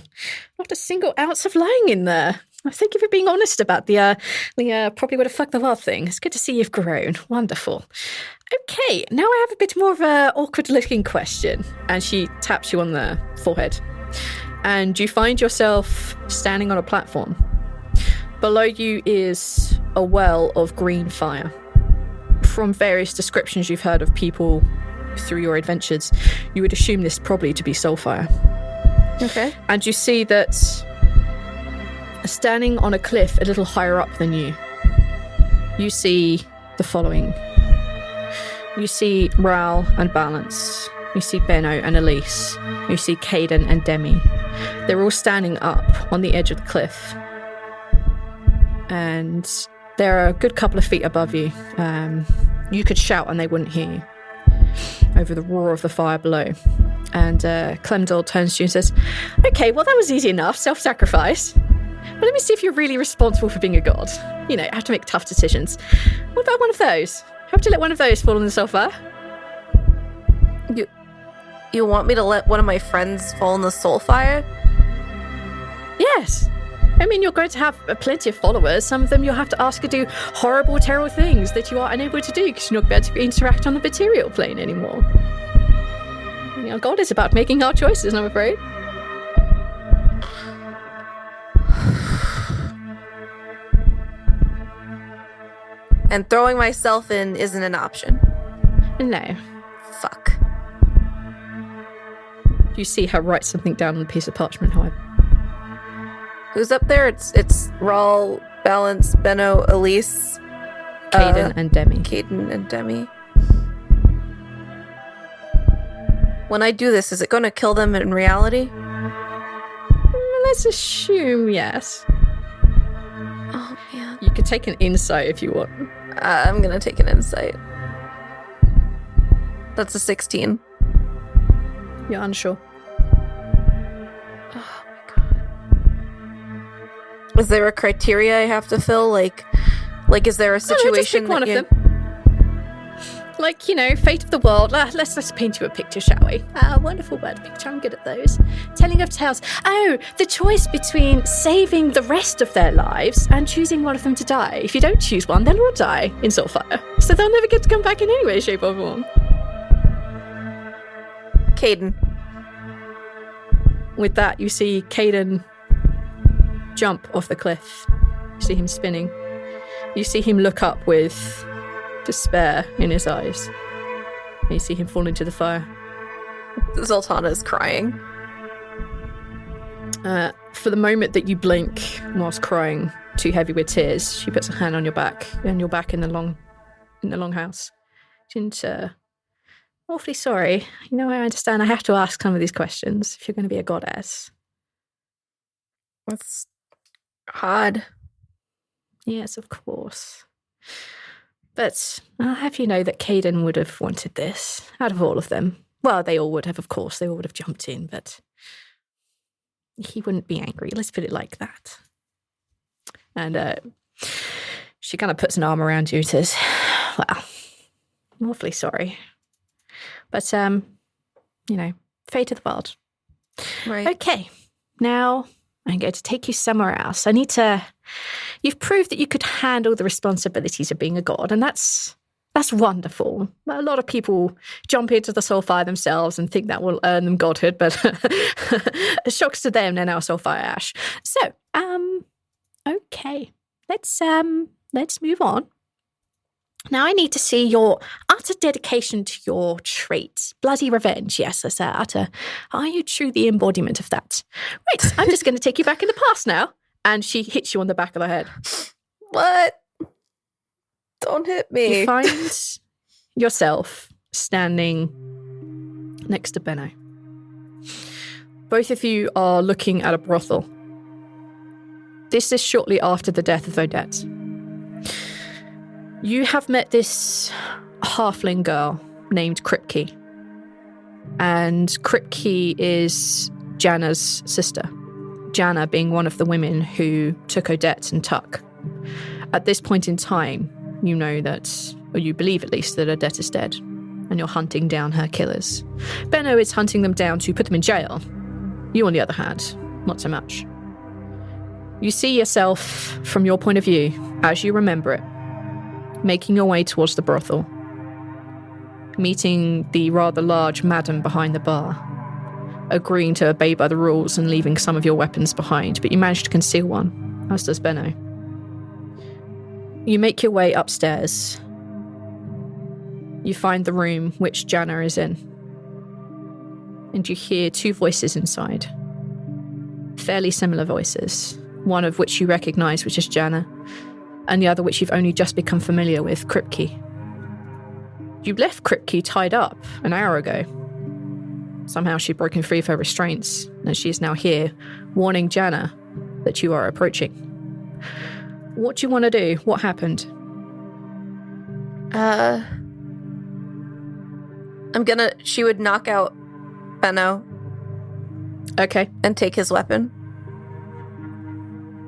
B: Not a single ounce of lying in there. Thank you for being honest about the probably would have fucked the world thing. It's good to see you've grown. Wonderful. Okay, now I have a bit more of a awkward looking question. And she taps you on the forehead. And you find yourself standing on a platform. Below you is a well of green fire. From various descriptions you've heard of people through your adventures, you would assume this probably to be soulfire.
C: Okay.
B: And you see that standing on a cliff a little higher up than you see the following. You see Ral and Balance. You see Benno and Elise. You see Caden and Demi. They're all standing up on the edge of the cliff. And they're a good couple of feet above you. You could shout and they wouldn't hear you over the roar of the fire below. And Clemdor turns to you and says, okay, well, that was easy enough. Self-sacrifice. But let me see if you're really responsible for being a god. You know, have to make tough decisions. What about one of those? Have to let one of those fall on the sofa?
C: You want me to let one of my friends fall in the soul fire?
B: Yes. I mean, you're going to have plenty of followers. Some of them you'll have to ask to do horrible, terrible things that you are unable to do because you're not going to interact on the material plane anymore. You know, God is about making hard choices, I'm afraid.
C: And throwing myself in isn't an option.
B: No.
C: Fuck.
B: You see her write something down on a piece of parchment, however.
C: Who's up there? It's Rawl, Balance, Benno, Elise,
B: Caden and Demi.
C: Caden and Demi. When I do this, is it going to kill them in reality?
B: Let's assume yes.
C: Oh, man.
B: You could take an insight if you want.
C: I'm going to take an insight. That's a 16.
B: You're unsure.
C: Oh, my God. Is there a criteria I have to fill? Like is there a situation
B: just pick one of
C: you...
B: them. Like, you know, fate of the world. Let's paint you a picture, shall we? Wonderful word picture. I'm good at those. Telling of tales. Oh, the choice between saving the rest of their lives and choosing one of them to die. If you don't choose one, they'll all die in Soulfire. So they'll never get to come back in any way, shape, or form.
C: Caden.
B: With that, you see Caden jump off the cliff. You see him spinning. You see him look up with despair in his eyes. And you see him fall into the fire.
C: Zaltanna is crying.
B: For the moment that you blink whilst crying too heavy with tears, she puts a hand on your back, and you're back in the longhouse. And awfully sorry. You know, I understand I have to ask some of these questions if you're going to be a goddess.
C: That's hard.
B: Yes, of course. But I'll have you know that Caden would have wanted this, out of all of them. Well, they all would have, of course. They all would have jumped in, but he wouldn't be angry. Let's put it like that. And she kind of puts an arm around you and says, well, I'm awfully sorry. But, you know, fate of the world.
C: Right.
B: Okay, now I'm going to take you somewhere else. I need to You've proved that you could handle the responsibilities of being a god, and that's wonderful. A lot of people jump into the soulfire themselves and think that will earn them godhood, but shocks to them, they're now soulfire ash. So, okay, let's move on. Now I need to see your utter dedication to your trait. Bloody revenge, yes, that's utter. Are you true the embodiment of that? Right, I'm just going to take you back in the past now. And she hits you on the back of the head.
C: What? Don't hit me.
B: You find yourself standing next to Benno. Both of you are looking at a brothel. This is shortly after the death of Odette. You have met this halfling girl named Kripke. And Kripke is Janna's sister. Janna being one of the women who took Odette and Tuck. At this point in time, you know that, or you believe at least, that Odette is dead, and you're hunting down her killers. Benno is hunting them down to put them in jail. You, on the other hand, not so much. You see yourself, from your point of view, as you remember it, making your way towards the brothel, meeting the rather large madam behind the bar, agreeing to obey by the rules and leaving some of your weapons behind, but you manage to conceal one, as does Benno. You make your way upstairs. You find the room which Janna is in, and you hear two voices inside. Fairly similar voices, one of which you recognise, which is Janna, and the other which you've only just become familiar with, Kripke. You left Kripke tied up an hour ago. Somehow she'd broken free of her restraints, and she is now here, warning Janna that you are approaching. What do you want to do? What happened?
C: She would knock out Benno.
B: Okay.
C: And take his weapon.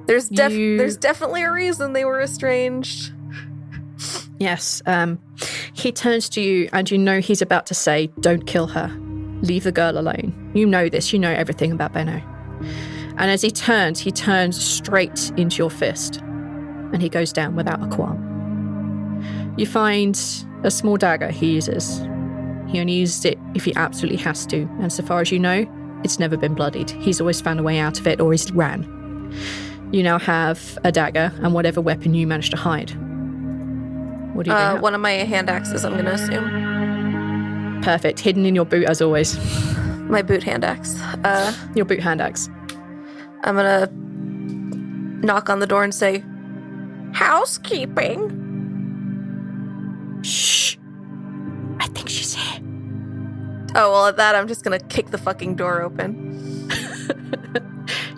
C: There's definitely a reason they were estranged.
B: Yes. He turns to you and you know he's about to say, "Don't kill her. Leave the girl alone." You know this. You know everything about Benno. And as he turns straight into your fist. And he goes down without a qualm. You find a small dagger he uses. He only uses it if he absolutely has to. And so far as you know, it's never been bloodied. He's always found a way out of it, or he's ran. You now have a dagger and whatever weapon you managed to hide. What do you do?
C: One of my hand axes, I'm going to assume.
B: Perfect. Hidden in your boot, as always.
C: My boot hand axe.
B: Your boot hand axe.
C: I'm going to knock on the door and say, "Housekeeping."
B: Shh. I think she's here.
C: Oh, well, at that, I'm just going to kick the fucking door open.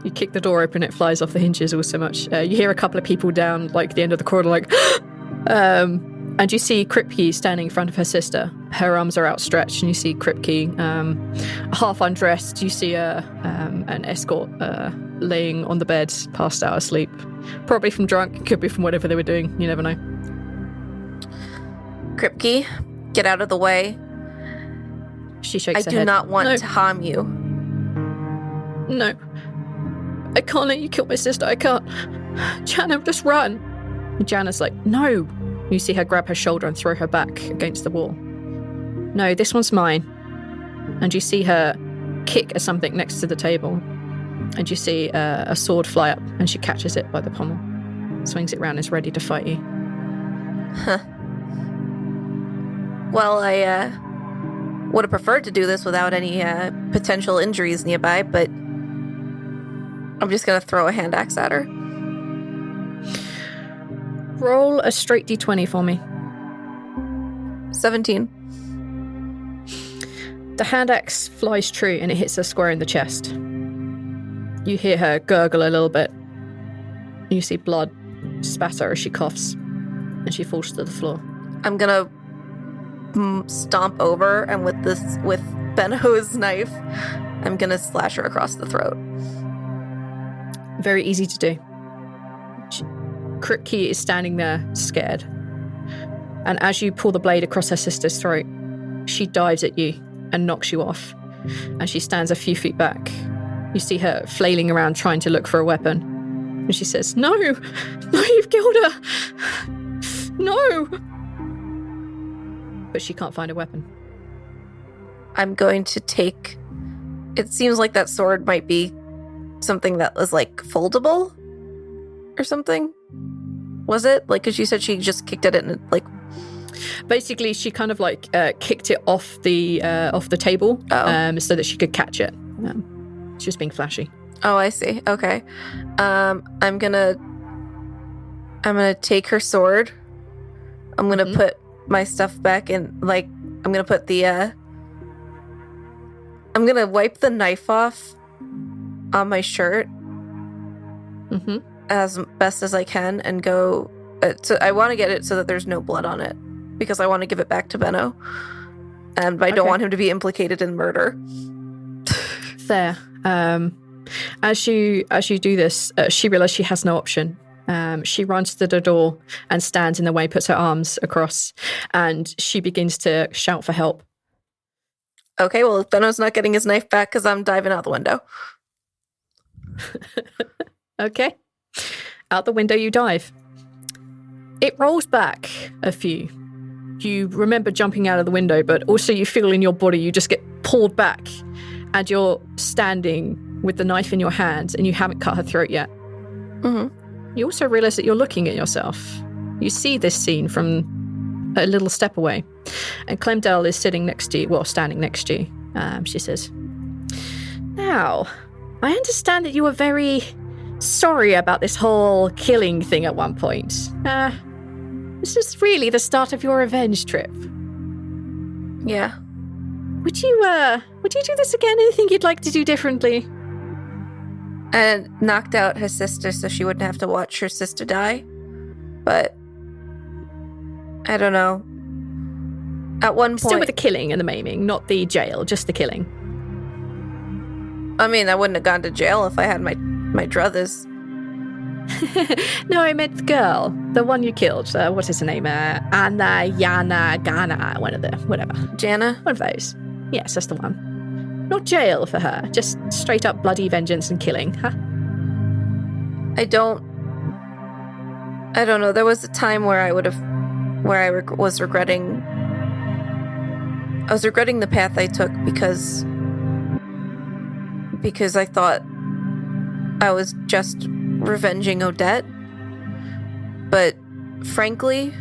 B: You kick the door open, it flies off the hinges all so much. You hear a couple of people down, like, the end of the corridor, like, and you see Kripke standing in front of her sister. Her arms are outstretched, and you see Kripke half undressed. You see an escort laying on the bed, passed out asleep. Probably from drunk, could be from whatever they were doing. You never know.
C: Kripke, get out of the way.
B: She shakes her head.
C: I do not want to harm you.
B: No. I can't let you kill my sister. I can't. Janna, just run. And Janna's like, no. You see her grab her shoulder and throw her back against the wall. No, this one's mine. And you see her kick at something next to the table. And you see a sword fly up, and she catches it by the pommel. Swings it round and is ready to fight you.
C: Huh. Well, I would have preferred to do this without any potential injuries nearby, but I'm just going to throw a hand axe at her.
B: Roll a straight d20 for me.
C: 17.
B: The hand axe flies true and it hits her square in the chest. You hear her gurgle a little bit. You see blood spatter as she coughs, and she falls to the floor.
C: I'm gonna stomp over, and with Benno's knife, I'm gonna slash her across the throat.
B: Very easy to do. Kripke is standing there, scared. And as you pull the blade across her sister's throat, she dives at you and knocks you off. And she stands a few feet back. You see her flailing around trying to look for a weapon. And she says, no, you've killed her. No. But she can't find a weapon.
C: I'm going to take... It seems like that sword might be something that was, like, foldable or something. Was it? Like, because you said she just kicked at it and, like...
B: Basically, she kind of, like, kicked it off the table so that she could catch it. She was being flashy.
C: Oh, I see. Okay. I'm gonna take her sword. I'm gonna put my stuff back in, like, I'm gonna put the, I'm gonna wipe the knife off on my shirt as best as I can and go, so I want to get it so that there's no blood on it because I want to give it back to Benno. And I don't want him to be implicated in murder.
B: Fair. As you do this, she realizes she has no option. She runs to the door and stands in the way, puts her arms across, and she begins to shout for help.
C: Okay, well, if Benno's not getting his knife back because I'm diving out the window.
B: Okay. Out the window you dive. It rolls back a few. You remember jumping out of the window, but also you feel in your body you just get pulled back, and you're standing with the knife in your hand and you haven't cut her throat yet. You also realize that you're looking at yourself. You see this scene from a little step away, and Clemdell is sitting next to you, well, standing next to you. She says, now, I understand that you were very sorry about this whole killing thing at one point. This is really the start of your revenge trip.
C: Yeah.
B: Would you do this again? Anything you'd like to do differently?
C: And knocked out his sister so she wouldn't have to watch her sister die. But I don't know. At one point...
B: Still with the killing and the maiming, not the jail, just the killing.
C: I mean, I wouldn't have gone to jail if I had my druthers.
B: No, I meant the girl. The one you killed. What is her name? Anna, Yana, Ghana, one of the... whatever.
C: Jana?
B: One of those. Yes, that's the one. Not jail for her, just straight up bloody vengeance and killing, huh?
C: I don't know. There was a time where I was regretting the path I took because I thought I was just revenging Odette. But frankly,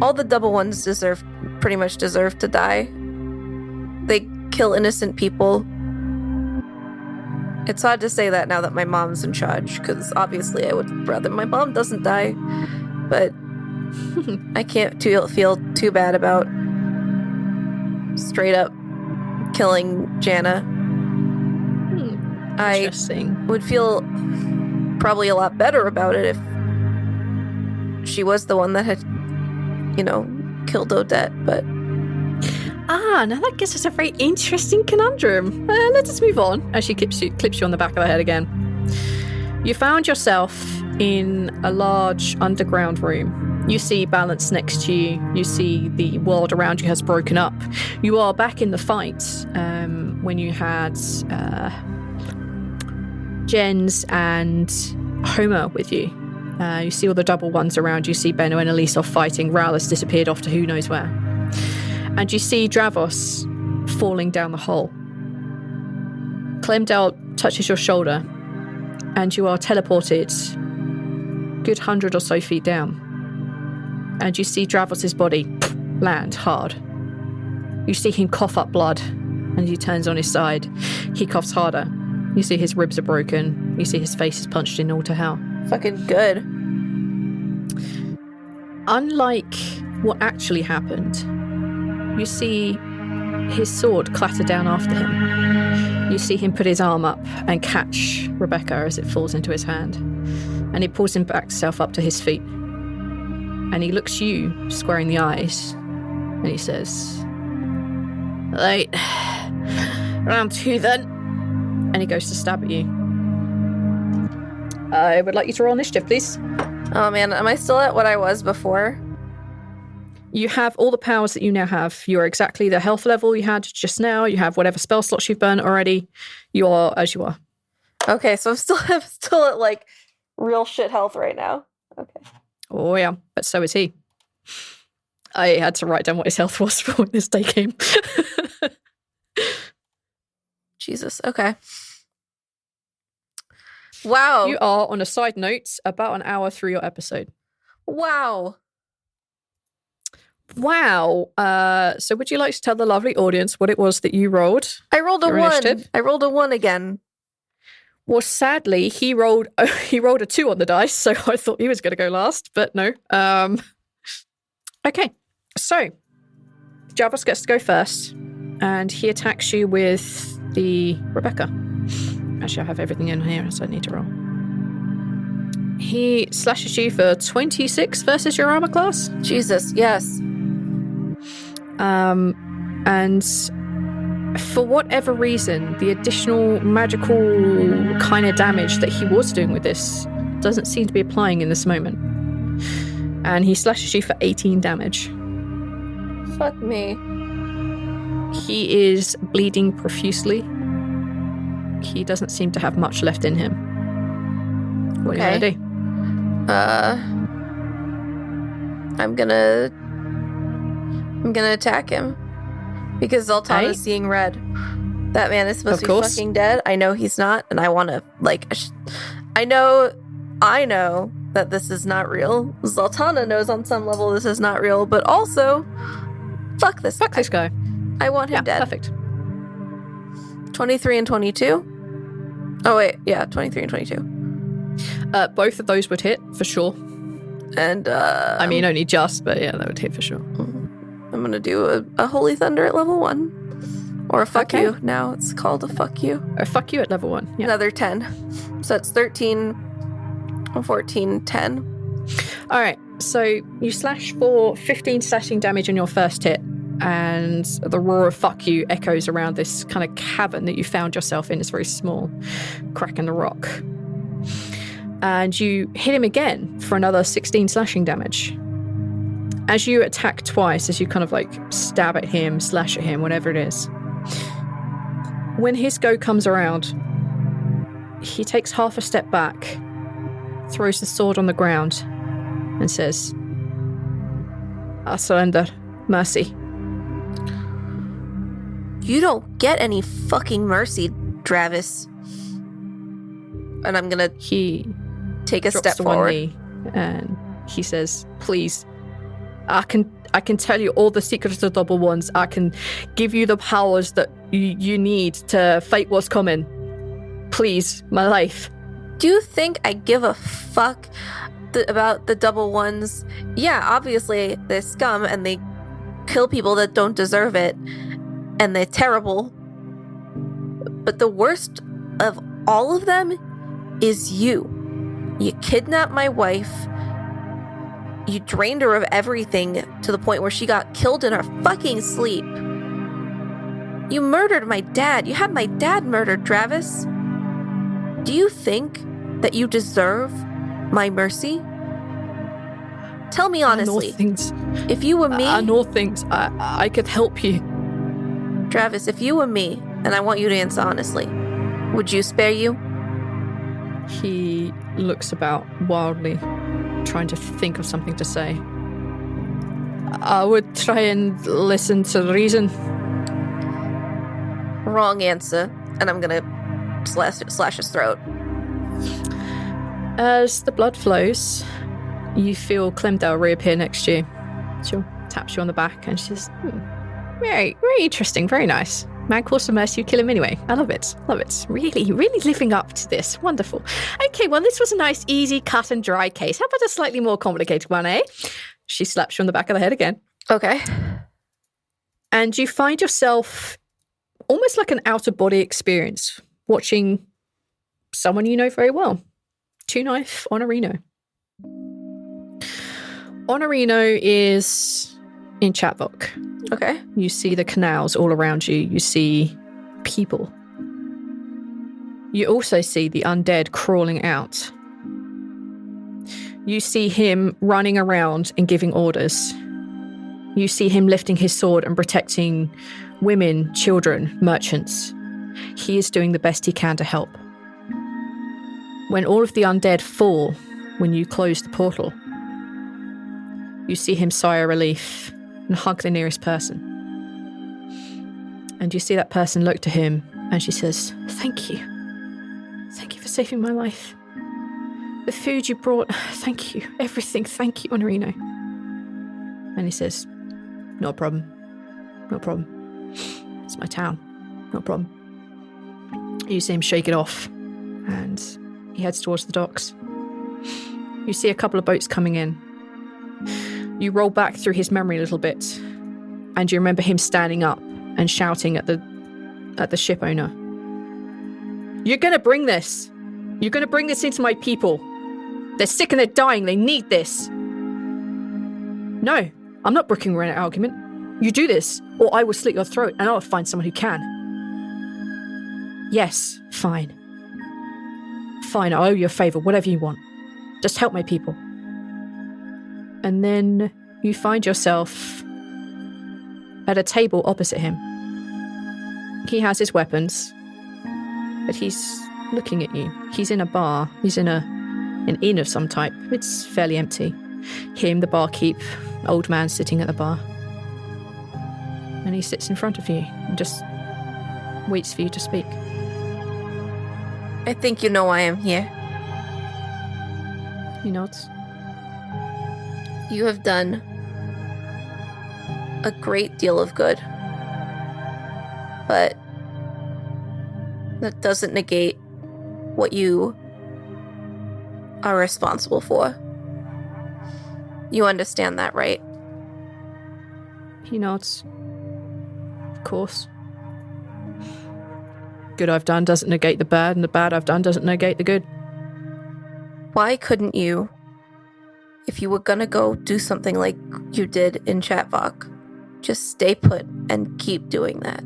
C: all the double ones pretty much deserve to die. They kill innocent people. It's hard to say that now that my mom's in charge, because obviously I would rather my mom doesn't die, but I can't feel too bad about straight up killing Jana. I would feel probably a lot better about it if she was the one that had, killed Odette, but...
B: now that gives us a very interesting conundrum. Let us move on, as she clips you on the back of the head again. You found yourself in a large underground room. You see balance next to you. You see the world around you has broken up. You are back in the fight when you had Jens and Homer with you. You see all the double ones around. You see Benno and Elise off fighting. Ral has disappeared off to who knows where. And you see Dravos falling down the hole. Clemdell touches your shoulder, and you are teleported a good 100 or so feet down. And you see Dravos' body land hard. You see him cough up blood, and he turns on his side. He coughs harder. You see his ribs are broken. You see his face is punched in all to hell.
C: Fucking good.
B: Unlike what actually happened, you see his sword clatter down after him. You see him put his arm up and catch Rebecca as it falls into his hand. And he pulls himself up to his feet. And he looks you square in the eyes. And he says, "Right. Round 2 then." And he goes to stab at you. I would like you to roll initiative, please.
C: Oh man, am I still at what I was before?
B: You have all the powers that you now have. You're exactly the health level you had just now. You have whatever spell slots you've burnt already. You are as you are.
C: Okay, so I'm still at like real shit health right now. Okay.
B: Oh, yeah. But so is he. I had to write down what his health was for when this day came.
C: Jesus. Okay. Wow.
B: You are, on a side note, about an hour through your episode.
C: Wow.
B: Wow. So would you like to tell the lovely audience what it was that you rolled?
C: I rolled a
B: Your
C: 1.
B: initiative?
C: I rolled a 1 again.
B: Well, sadly, he rolled a 2 on the dice, so I thought he was going to go last, but no. Okay, so Javos gets to go first, and he attacks you with the Rebecca. Actually, I have everything in here, so I need to roll. He slashes you for 26 versus your armor class.
C: Jesus, yes.
B: And for whatever reason, the additional magical kind of damage that he was doing with this doesn't seem to be applying in this moment. And he slashes you for 18 damage.
C: Fuck me.
B: He is bleeding profusely. He doesn't seem to have much left in him. What are you gonna do?
C: I'm gonna attack him because Zaltanna is seeing red. That man is supposed to be fucking dead. I know he's not, and I want to I know that this is not real. Zaltanna knows on some level this is not real, but also, fuck this
B: guy.
C: I want him dead.
B: Perfect.
C: 23 and 22. Oh wait, yeah, 23 and 22.
B: Both of those would hit for sure.
C: And
B: I mean, only just, but yeah, that would hit for sure.
C: I'm gonna do a Holy Thunder at level 1. Or a fuck you. Now it's called a fuck you.
B: Or fuck you at level 1. Yeah.
C: Another 10. So it's 13, 14, 10.
B: All right. So you slash for 15 slashing damage on your first hit, and the roar of fuck you echoes around this kind of cavern that you found yourself in. It's very small, crack in the rock. And you hit him again for another 16 slashing damage. As you attack twice, as you kind of like stab at him, slash at him, whatever it is, when his go comes around, he takes half a step back, throws the sword on the ground, and says, "I surrender. Mercy."
C: You don't get any fucking mercy, Travis. And I'm gonna
B: He
C: take a
B: drops
C: step
B: to one
C: forward.
B: knee, and he says, "Please, I can tell you all the secrets of Double Ones. I can give you the powers that you need to fight what's coming. Please, my life."
C: Do you think I give a fuck about the Double Ones? Yeah, obviously they're scum and they kill people that don't deserve it, and they're terrible. But the worst of all of them is you. You kidnapped my wife. You drained her of everything to the point where she got killed in her fucking sleep. You murdered my dad. You had my dad murdered, Travis. Do you think that you deserve my mercy? Tell me honestly.
B: I know things.
C: If you were me...
B: I know things. I could help you.
C: Travis, if you were me, and I want you to answer honestly, would you spare you?
B: He looks about wildly, trying to think of something to say. I would try and listen to reason.
C: Wrong answer. And I'm gonna slash his throat.
B: As the blood flows, you feel Clemdale reappear next to you. She taps you on the back and she says, very, very interesting, very nice. Man calls for mercy, you kill him anyway. I love it. Love it. Really, really living up to this. Wonderful. Okay, well, this was a nice, easy, cut and dry case. How about a slightly more complicated one, eh? She slaps you on the back of the head again.
C: Okay.
B: And you find yourself almost like an out-of-body experience, watching someone you know very well. Two Knife Honorino. Honorino is in Chatvok.
C: Okay.
B: You see the canals all around you. You see people. You also see the undead crawling out. You see him running around and giving orders. You see him lifting his sword and protecting women, children, merchants. He is doing the best he can to help. When all of the undead fall, when you close the portal, you see him sigh a relief and hug the nearest person. And you see that person look to him, and she says, "Thank you. Thank you for saving my life. The food you brought, thank you. Everything, thank you, Honorino." And he says, "No problem. No problem. It's my town. No problem." You see him shake it off, and he heads towards the docks. You see a couple of boats coming in. You roll back through his memory a little bit, and you remember him standing up and shouting at the ship owner. "You're gonna bring this! You're gonna bring this into my people! They're sick and they're dying, they need this!" "No, I'm not brooking an argument. You do this, or I will slit your throat and I'll find someone who can." "Yes, fine. Fine, I owe you a favour, whatever you want. Just help my people." And then you find yourself at a table opposite him. He has his weapons, but he's looking at you. He's in a bar. He's in an inn of some type. It's fairly empty. Him, the barkeep, old man sitting at the bar. And he sits in front of you and just waits for you to speak.
C: I think you know why I'm here.
B: He nods.
C: You have done a great deal of good. But that doesn't negate what you are responsible for. You understand that, right?
B: He nods. Of course. Good I've done doesn't negate the bad, and the bad I've done doesn't negate the good.
C: Why couldn't you, if you were gonna go do something like you did in Chatvok, just stay put and keep doing that?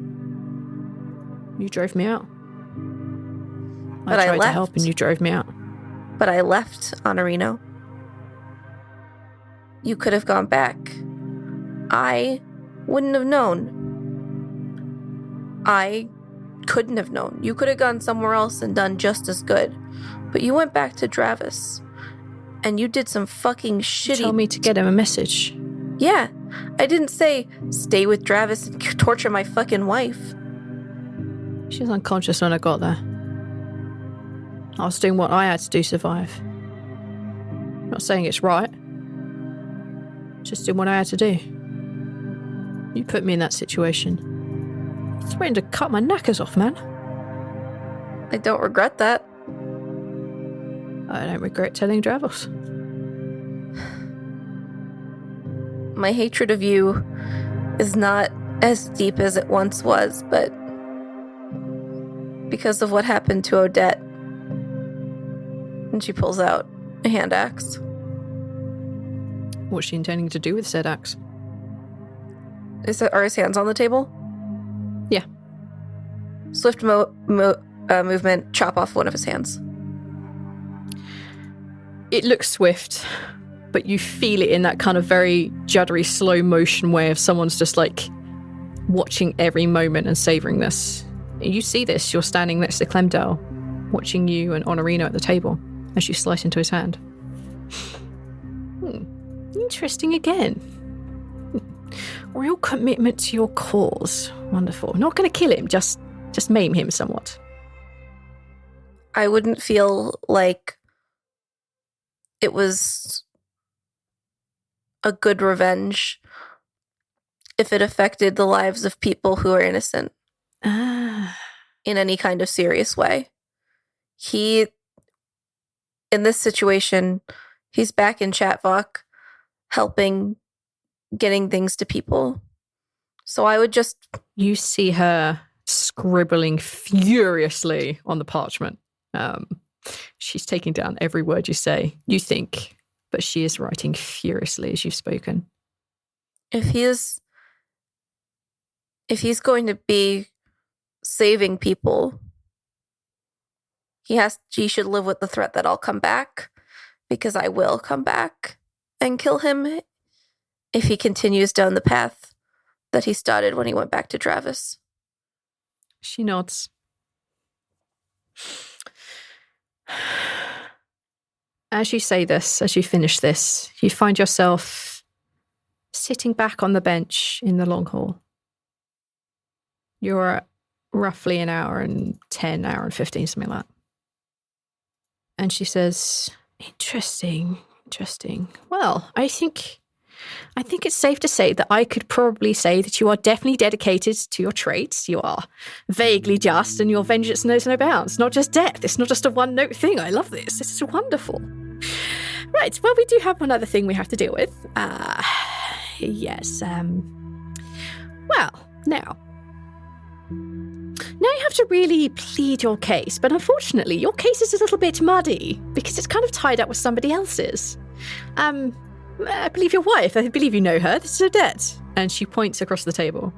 B: You drove me out.
C: But
B: I tried
C: I
B: to
C: left.
B: help and you drove me out.
C: But I left, Honorino. You could have gone back. I wouldn't have known. I couldn't have known. You could have gone somewhere else and done just as good. But you went back to Dravis. And you did some fucking shitty...
B: Tell me to get him a message.
C: Yeah. I didn't say, stay with Dravis and torture my fucking wife.
B: She was unconscious when I got there. I was doing what I had to do to survive. Not saying it's right. Just doing what I had to do. You put me in that situation. You threatened to cut my knackers off, man.
C: I don't regret that.
B: I don't regret telling Dravos.
C: My hatred of you is not as deep as it once was, but because of what happened to Odette. And she pulls out a hand axe.
B: What's she intending to do with said axe?
C: Are his hands on the table?
B: Yeah.
C: Swift movement, chop off one of his hands.
B: It looks swift, but you feel it in that kind of very juddery, slow motion way of someone's just like watching every moment and savouring this. You see this, you're standing next to Clemdale, watching you and Honorino at the table as you slice into his hand. Interesting again. Real commitment to your cause. Wonderful. Not going to kill him, just maim him somewhat.
C: I wouldn't feel like it was a good revenge if it affected the lives of people who are innocent in any kind of serious way. In this situation, he's back in Chatvok, helping getting things to people. So I would just...
B: You see her scribbling furiously on the parchment. She's taking down every word you say, you think, but she is writing furiously as you've spoken.
C: If he's going to be saving people, he should live with the threat that I'll come back, because I will come back and kill him if he continues down the path that he started when he went back to Travis.
B: She nods. As you say this, as you finish this, you find yourself sitting back on the bench in the long hall. You're roughly an hour and 10, hour and 15, something like that. And she says, interesting. Well, I think it's safe to say that I could probably say that you are definitely dedicated to your traits. You are vaguely just, and your vengeance knows no bounds. Not just death. It's not just a one-note thing. I love this. This is wonderful. Right, well, we do have one other thing we have to deal with. Yes, well, now you have to really plead your case, but unfortunately, your case is a little bit muddy because it's kind of tied up with somebody else's. I believe your wife. I believe you know her. This is Odette. And she points across the table.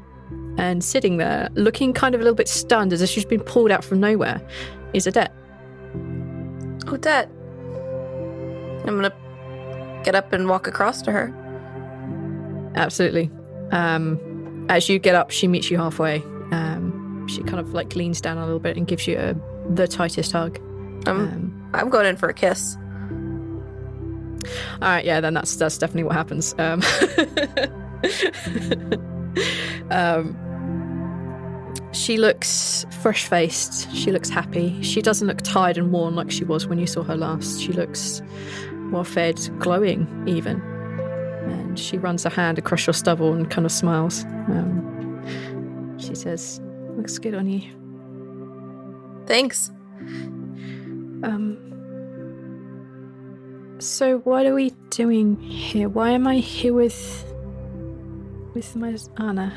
B: And sitting there, looking kind of a little bit stunned as if she's been pulled out from nowhere, is Odette.
C: Odette. I'm gonna get up and walk across to her.
B: Absolutely. As you get up, she meets you halfway. She kind of like leans down a little bit and gives you the tightest hug.
C: I'm going in for a kiss.
B: All right, yeah, then that's definitely what happens. She looks fresh-faced. She looks happy. She doesn't look tired and worn like she was when you saw her last. She looks well-fed, glowing even. And she runs her hand across your stubble and kind of smiles. She says, "Looks good on you."
C: Thanks.
B: So what are we doing here? Why am I here with my Anna?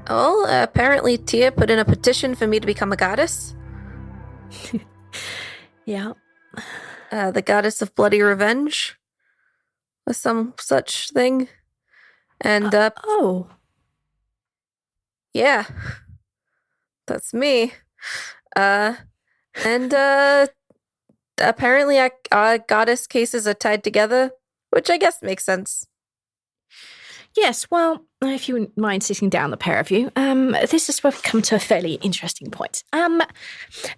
C: Oh, apparently Tia put in a petition for me to become a goddess.
B: Yeah.
C: The goddess of bloody revenge. Or some such thing. And,
B: Oh.
C: yeah. That's me. Apparently our goddess cases are tied together, which I guess makes sense.
B: Yes, well, if you wouldn't mind sitting down, the pair of you, this is where we come to a fairly interesting point. Now,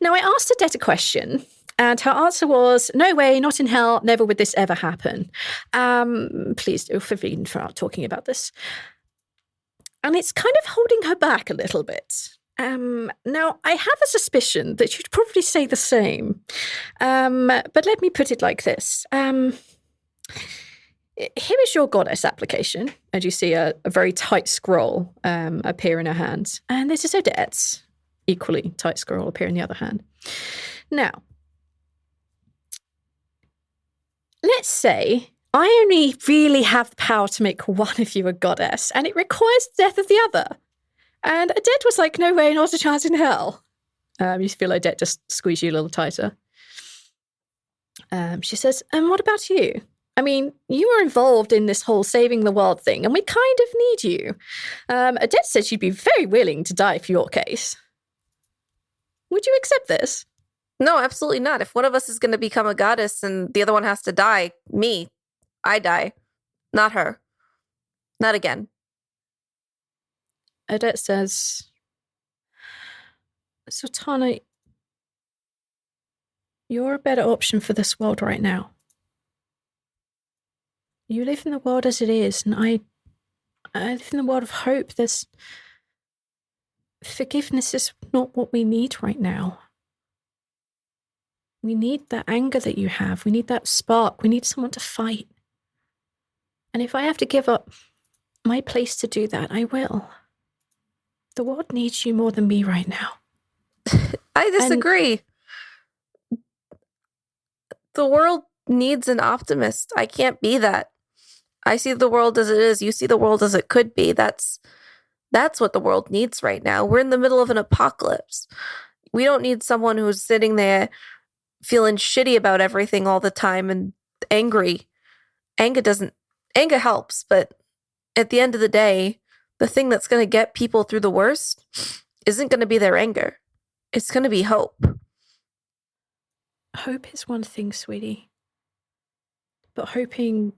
B: I asked Odette a question, and her answer was, "No way, not in hell, never would this ever happen." Please do forgive me for not talking about this. And it's kind of holding her back a little bit. Now, I have a suspicion that you'd probably say the same. But let me put it like this. Here is your goddess application. And you see a very tight scroll appear in her hand. And this is Odette's equally tight scroll appear in the other hand. Now, let's say I only really have the power to make one of you a goddess, and it requires the death of the other. And Odette was like, "No way, not a chance in hell." You feel like Odette just squeeze you a little tighter. She says, "And what about you? I mean, you were involved in this whole saving the world thing, and we kind of need you." Odette said she'd be very willing to die for your case. Would you accept this?
C: No, absolutely not. If one of us is going to become a goddess and the other one has to die, I die. Not her. Not again.
B: Odette says, "Zaltanna, you're a better option for this world right now. You live in the world as it is, and I live in the world of hope. Forgiveness is not what we need right now. We need that anger that you have. We need that spark. We need someone to fight. And if I have to give up my place to do that, I will. The world needs you more than me right now."
C: I disagree. The world needs an optimist. I can't be that. I see the world as it is. You see the world as it could be. That's what the world needs right now. We're in the middle of an apocalypse. We don't need someone who's sitting there feeling shitty about everything all the time and angry. Anger helps, but at the end of the day, the thing that's going to get people through the worst isn't going to be their anger. It's going to be hope.
B: Hope is one thing, sweetie. But hoping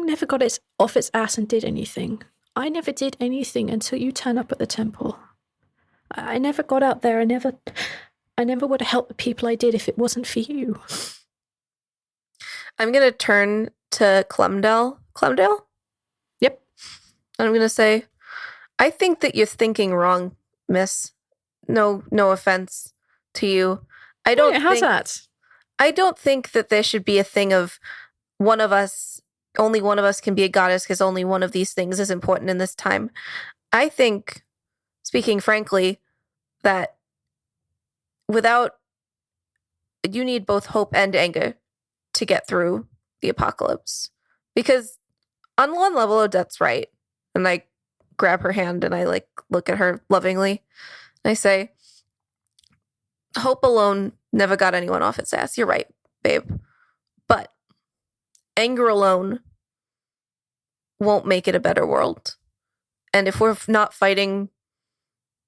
B: never got off its ass and did anything. I never did anything until you turn up at the temple. I never got out there. I never would have helped the people I did if it wasn't for you.
C: I'm going to turn to Clemdale. Clemdale?
B: Yep.
C: And I'm going to say, I think that you're thinking wrong, miss. No offense to you.
B: How's that?
C: I don't think that there should be a thing of only one of us can be a goddess because only one of these things is important in this time. I think, speaking frankly, that you need both hope and anger to get through the apocalypse. Because on one level, Odette's right. And I grab her hand and I look at her lovingly. And I say, hope alone never got anyone off its ass. You're right, babe. But anger alone won't make it a better world. And if we're not fighting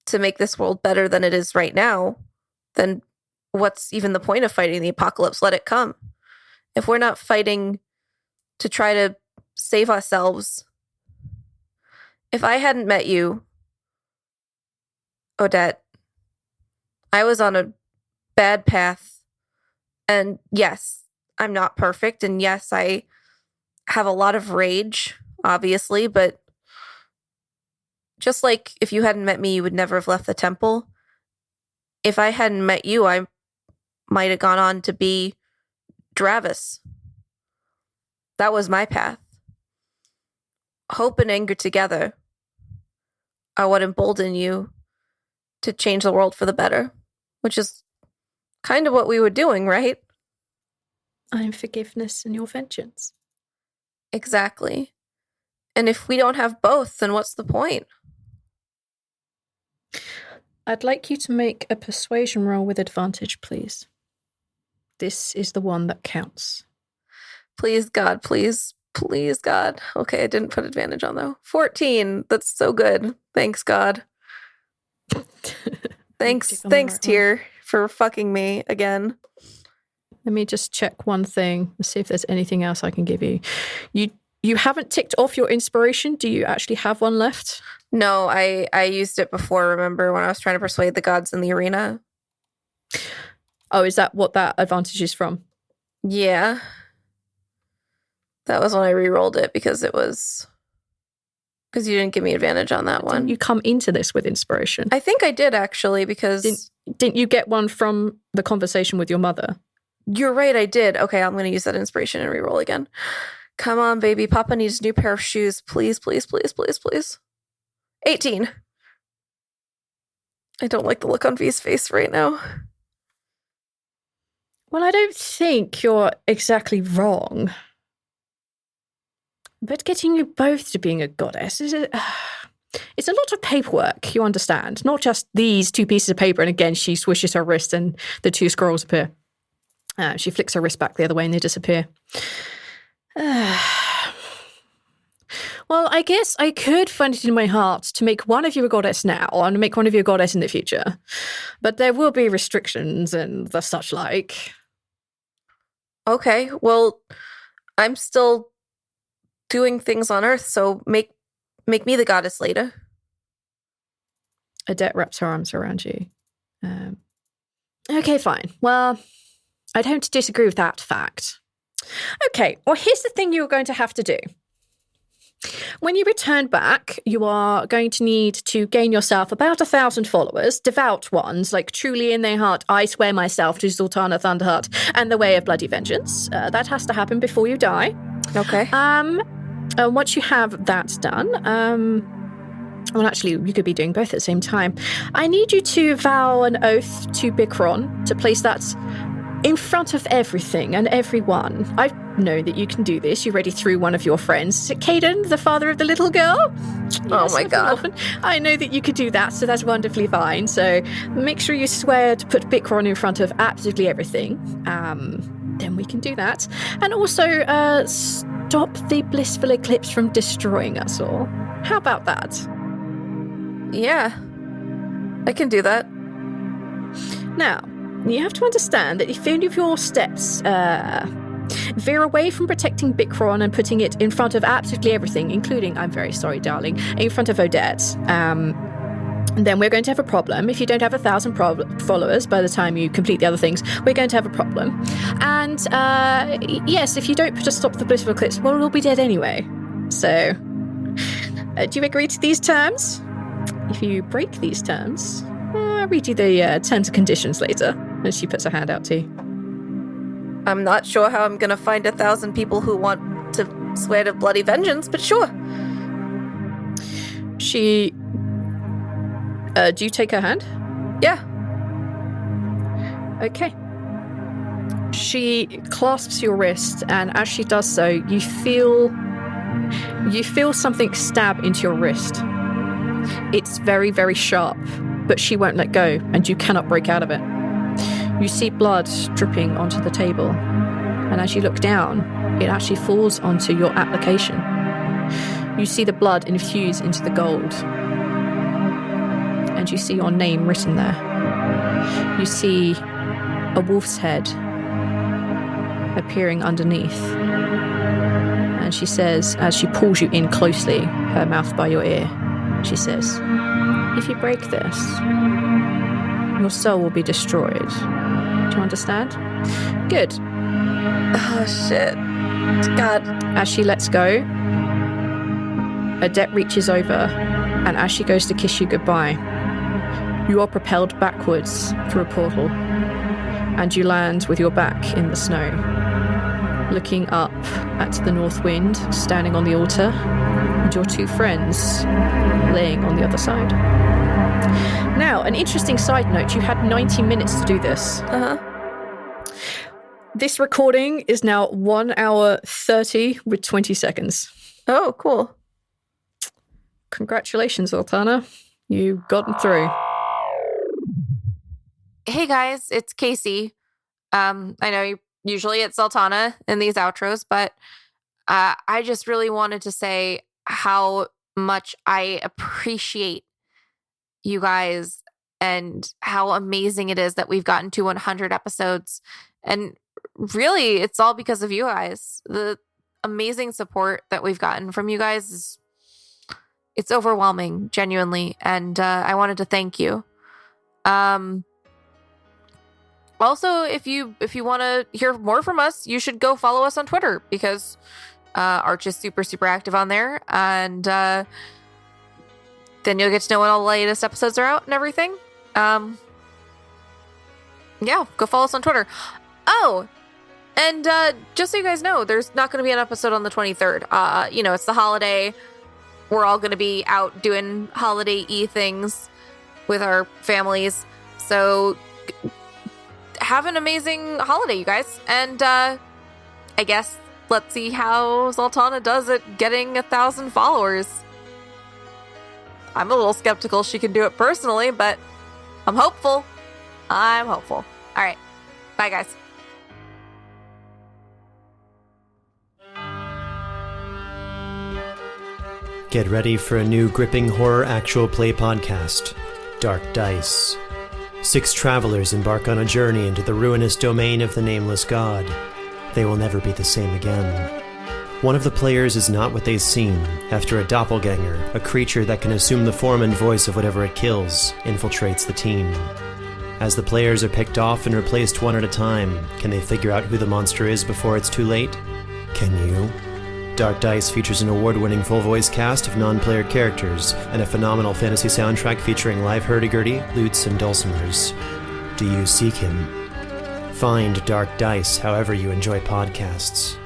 C: to make this world better than it is right now, then what's even the point of fighting the apocalypse? Let it come. If we're not fighting to try to save ourselves, if I hadn't met you, Odette, I was on a bad path. And yes, I'm not perfect. And yes, I have a lot of rage, obviously. But just like if you hadn't met me, you would never have left the temple. If I hadn't met you, I might have gone on to be Dravis. That was my path. Hope and anger together are what embolden you to change the world for the better, which is kind of what we were doing, right?
B: I'm forgiveness and your vengeance.
C: Exactly. And if we don't have both, then what's the point?
B: I'd like you to make a persuasion roll with advantage, please. This is the one that counts.
C: Please, God, please. Please, God. Okay, I didn't put advantage on, though. 14. That's so good. Thanks, God. Thanks, Tyr, for fucking me again.
B: Let me just check one thing. Let's see if there's anything else I can give you. You haven't ticked off your inspiration. Do you actually have one left?
C: No, I used it before, remember, when I was trying to persuade the gods in the arena.
B: Oh, is that what that advantage is from?
C: Yeah. That was when I re-rolled it because you didn't give me advantage on that one.
B: Didn't you come into this with inspiration?
C: I think I did, actually, because...
B: Didn't you get one from the conversation with your mother?
C: You're right, I did. Okay, I'm going to use that inspiration and re-roll again. Come on, baby. Papa needs a new pair of shoes. Please, please, please, please, please. 18. I don't like the look on V's face right now.
B: Well, I don't think you're exactly wrong. But getting you both to being a goddess is it's a lot of paperwork, you understand. Not just these two pieces of paper. And again, she swishes her wrist and the two scrolls appear. She flicks her wrist back the other way and they disappear. Well, I guess I could find it in my heart to make one of you a goddess now and make one of you a goddess in the future. But there will be restrictions and the such like.
C: Okay, well, I'm still doing things on Earth, so make me the goddess later.
B: Odette wraps her arms around you. Okay, fine. Well, I don't disagree with that fact. Okay, well, here's the thing you're going to have to do. When you return back, you are going to need to gain yourself about 1,000 followers, devout ones, like truly in their heart, I swear myself to Zaltanna Thunderheart and the way of bloody vengeance. That has to happen before you die.
C: Okay.
B: Once you have that done, well, actually, you could be doing both at the same time. I need you to vow an oath to Bikron to place that in front of everything and everyone. I know that you can do this. You already threw one of your friends, Caden, the father of the little girl.
C: Oh my God.
B: Often. I know that you could do that, so that's wonderfully fine. So make sure you swear to put Bikron in front of absolutely everything. Then we can do that. And also stop the blissful eclipse from destroying us all. How about that?
C: Yeah, I can do that.
B: Now, you have to understand that if any of your steps veer away from protecting Bikron and putting it in front of absolutely everything, including, I'm very sorry, darling, in front of Odette, And then we're going to have a problem. If you don't have 1,000 followers by the time you complete the other things, we're going to have a problem. And yes, if you don't put a stop to the blissful eclipse, well, we'll be dead anyway. So, do you agree to these terms? If you break these terms, I'll read you the terms and conditions later. And she puts her hand out to you.
C: I'm not sure how I'm gonna find 1,000 people who want to swear to bloody vengeance, but sure.
B: She... do you take her hand?
C: Yeah.
B: Okay. She clasps your wrist, and as she does so, you feel something stab into your wrist. It's very, very sharp, but she won't let go, and you cannot break out of it. You see blood dripping onto the table, and as you look down, it actually falls onto your application. You see the blood infuse into the gold, and you see your name written there. You see a wolf's head appearing underneath, and she says, as she pulls you in closely, her mouth by your ear, she says, "If you break this, your soul will be destroyed. Do you understand?" Good.
C: Oh, shit. God.
B: As she lets go, Odette reaches over, and as she goes to kiss you goodbye, you are propelled backwards through a portal, and you land with your back in the snow, looking up at the north wind, standing on the altar, and your two friends laying on the other side. Now, an interesting side note, you had 90 minutes to do this. This recording is now 1 hour 30 with 20 seconds.
C: Oh, cool.
B: Congratulations, Zaltanna. You've gotten through.
C: Hey guys, it's Casey. I know usually it's Zaltanna in these outros, but I just really wanted to say how much I appreciate you guys and how amazing it is that we've gotten to 100 episodes. And really, it's all because of you guys. The amazing support that we've gotten from you guys it's overwhelming, genuinely. And I wanted to thank you. Also, if you want to hear more from us, you should go follow us on Twitter, because Arch is super, super active on there. And then you'll get to know when all the latest episodes are out and everything. Yeah, go follow us on Twitter. Oh, and just so you guys know, there's not going to be an episode on the 23rd. It's the holiday. We're all going to be out doing holiday-y things with our families. So have an amazing holiday, you guys. And I guess let's see how Zaltanna does at getting 1,000 followers. I'm a little skeptical she can do it personally, but I'm hopeful. All right. Bye, guys.
F: Get ready for a new gripping horror actual play podcast, Dark Dice. 6 travelers embark on a journey into the ruinous domain of the Nameless God. They will never be the same again. One of the players is not what they seem after a doppelganger, a creature that can assume the form and voice of whatever it kills, infiltrates the team. As the players are picked off and replaced one at a time, can they figure out who the monster is before it's too late? Can you? Dark Dice features an award-winning full-voice cast of non-player characters and a phenomenal fantasy soundtrack featuring live hurdy-gurdy, lutes, and dulcimers. Do you seek him? Find Dark Dice however you enjoy podcasts.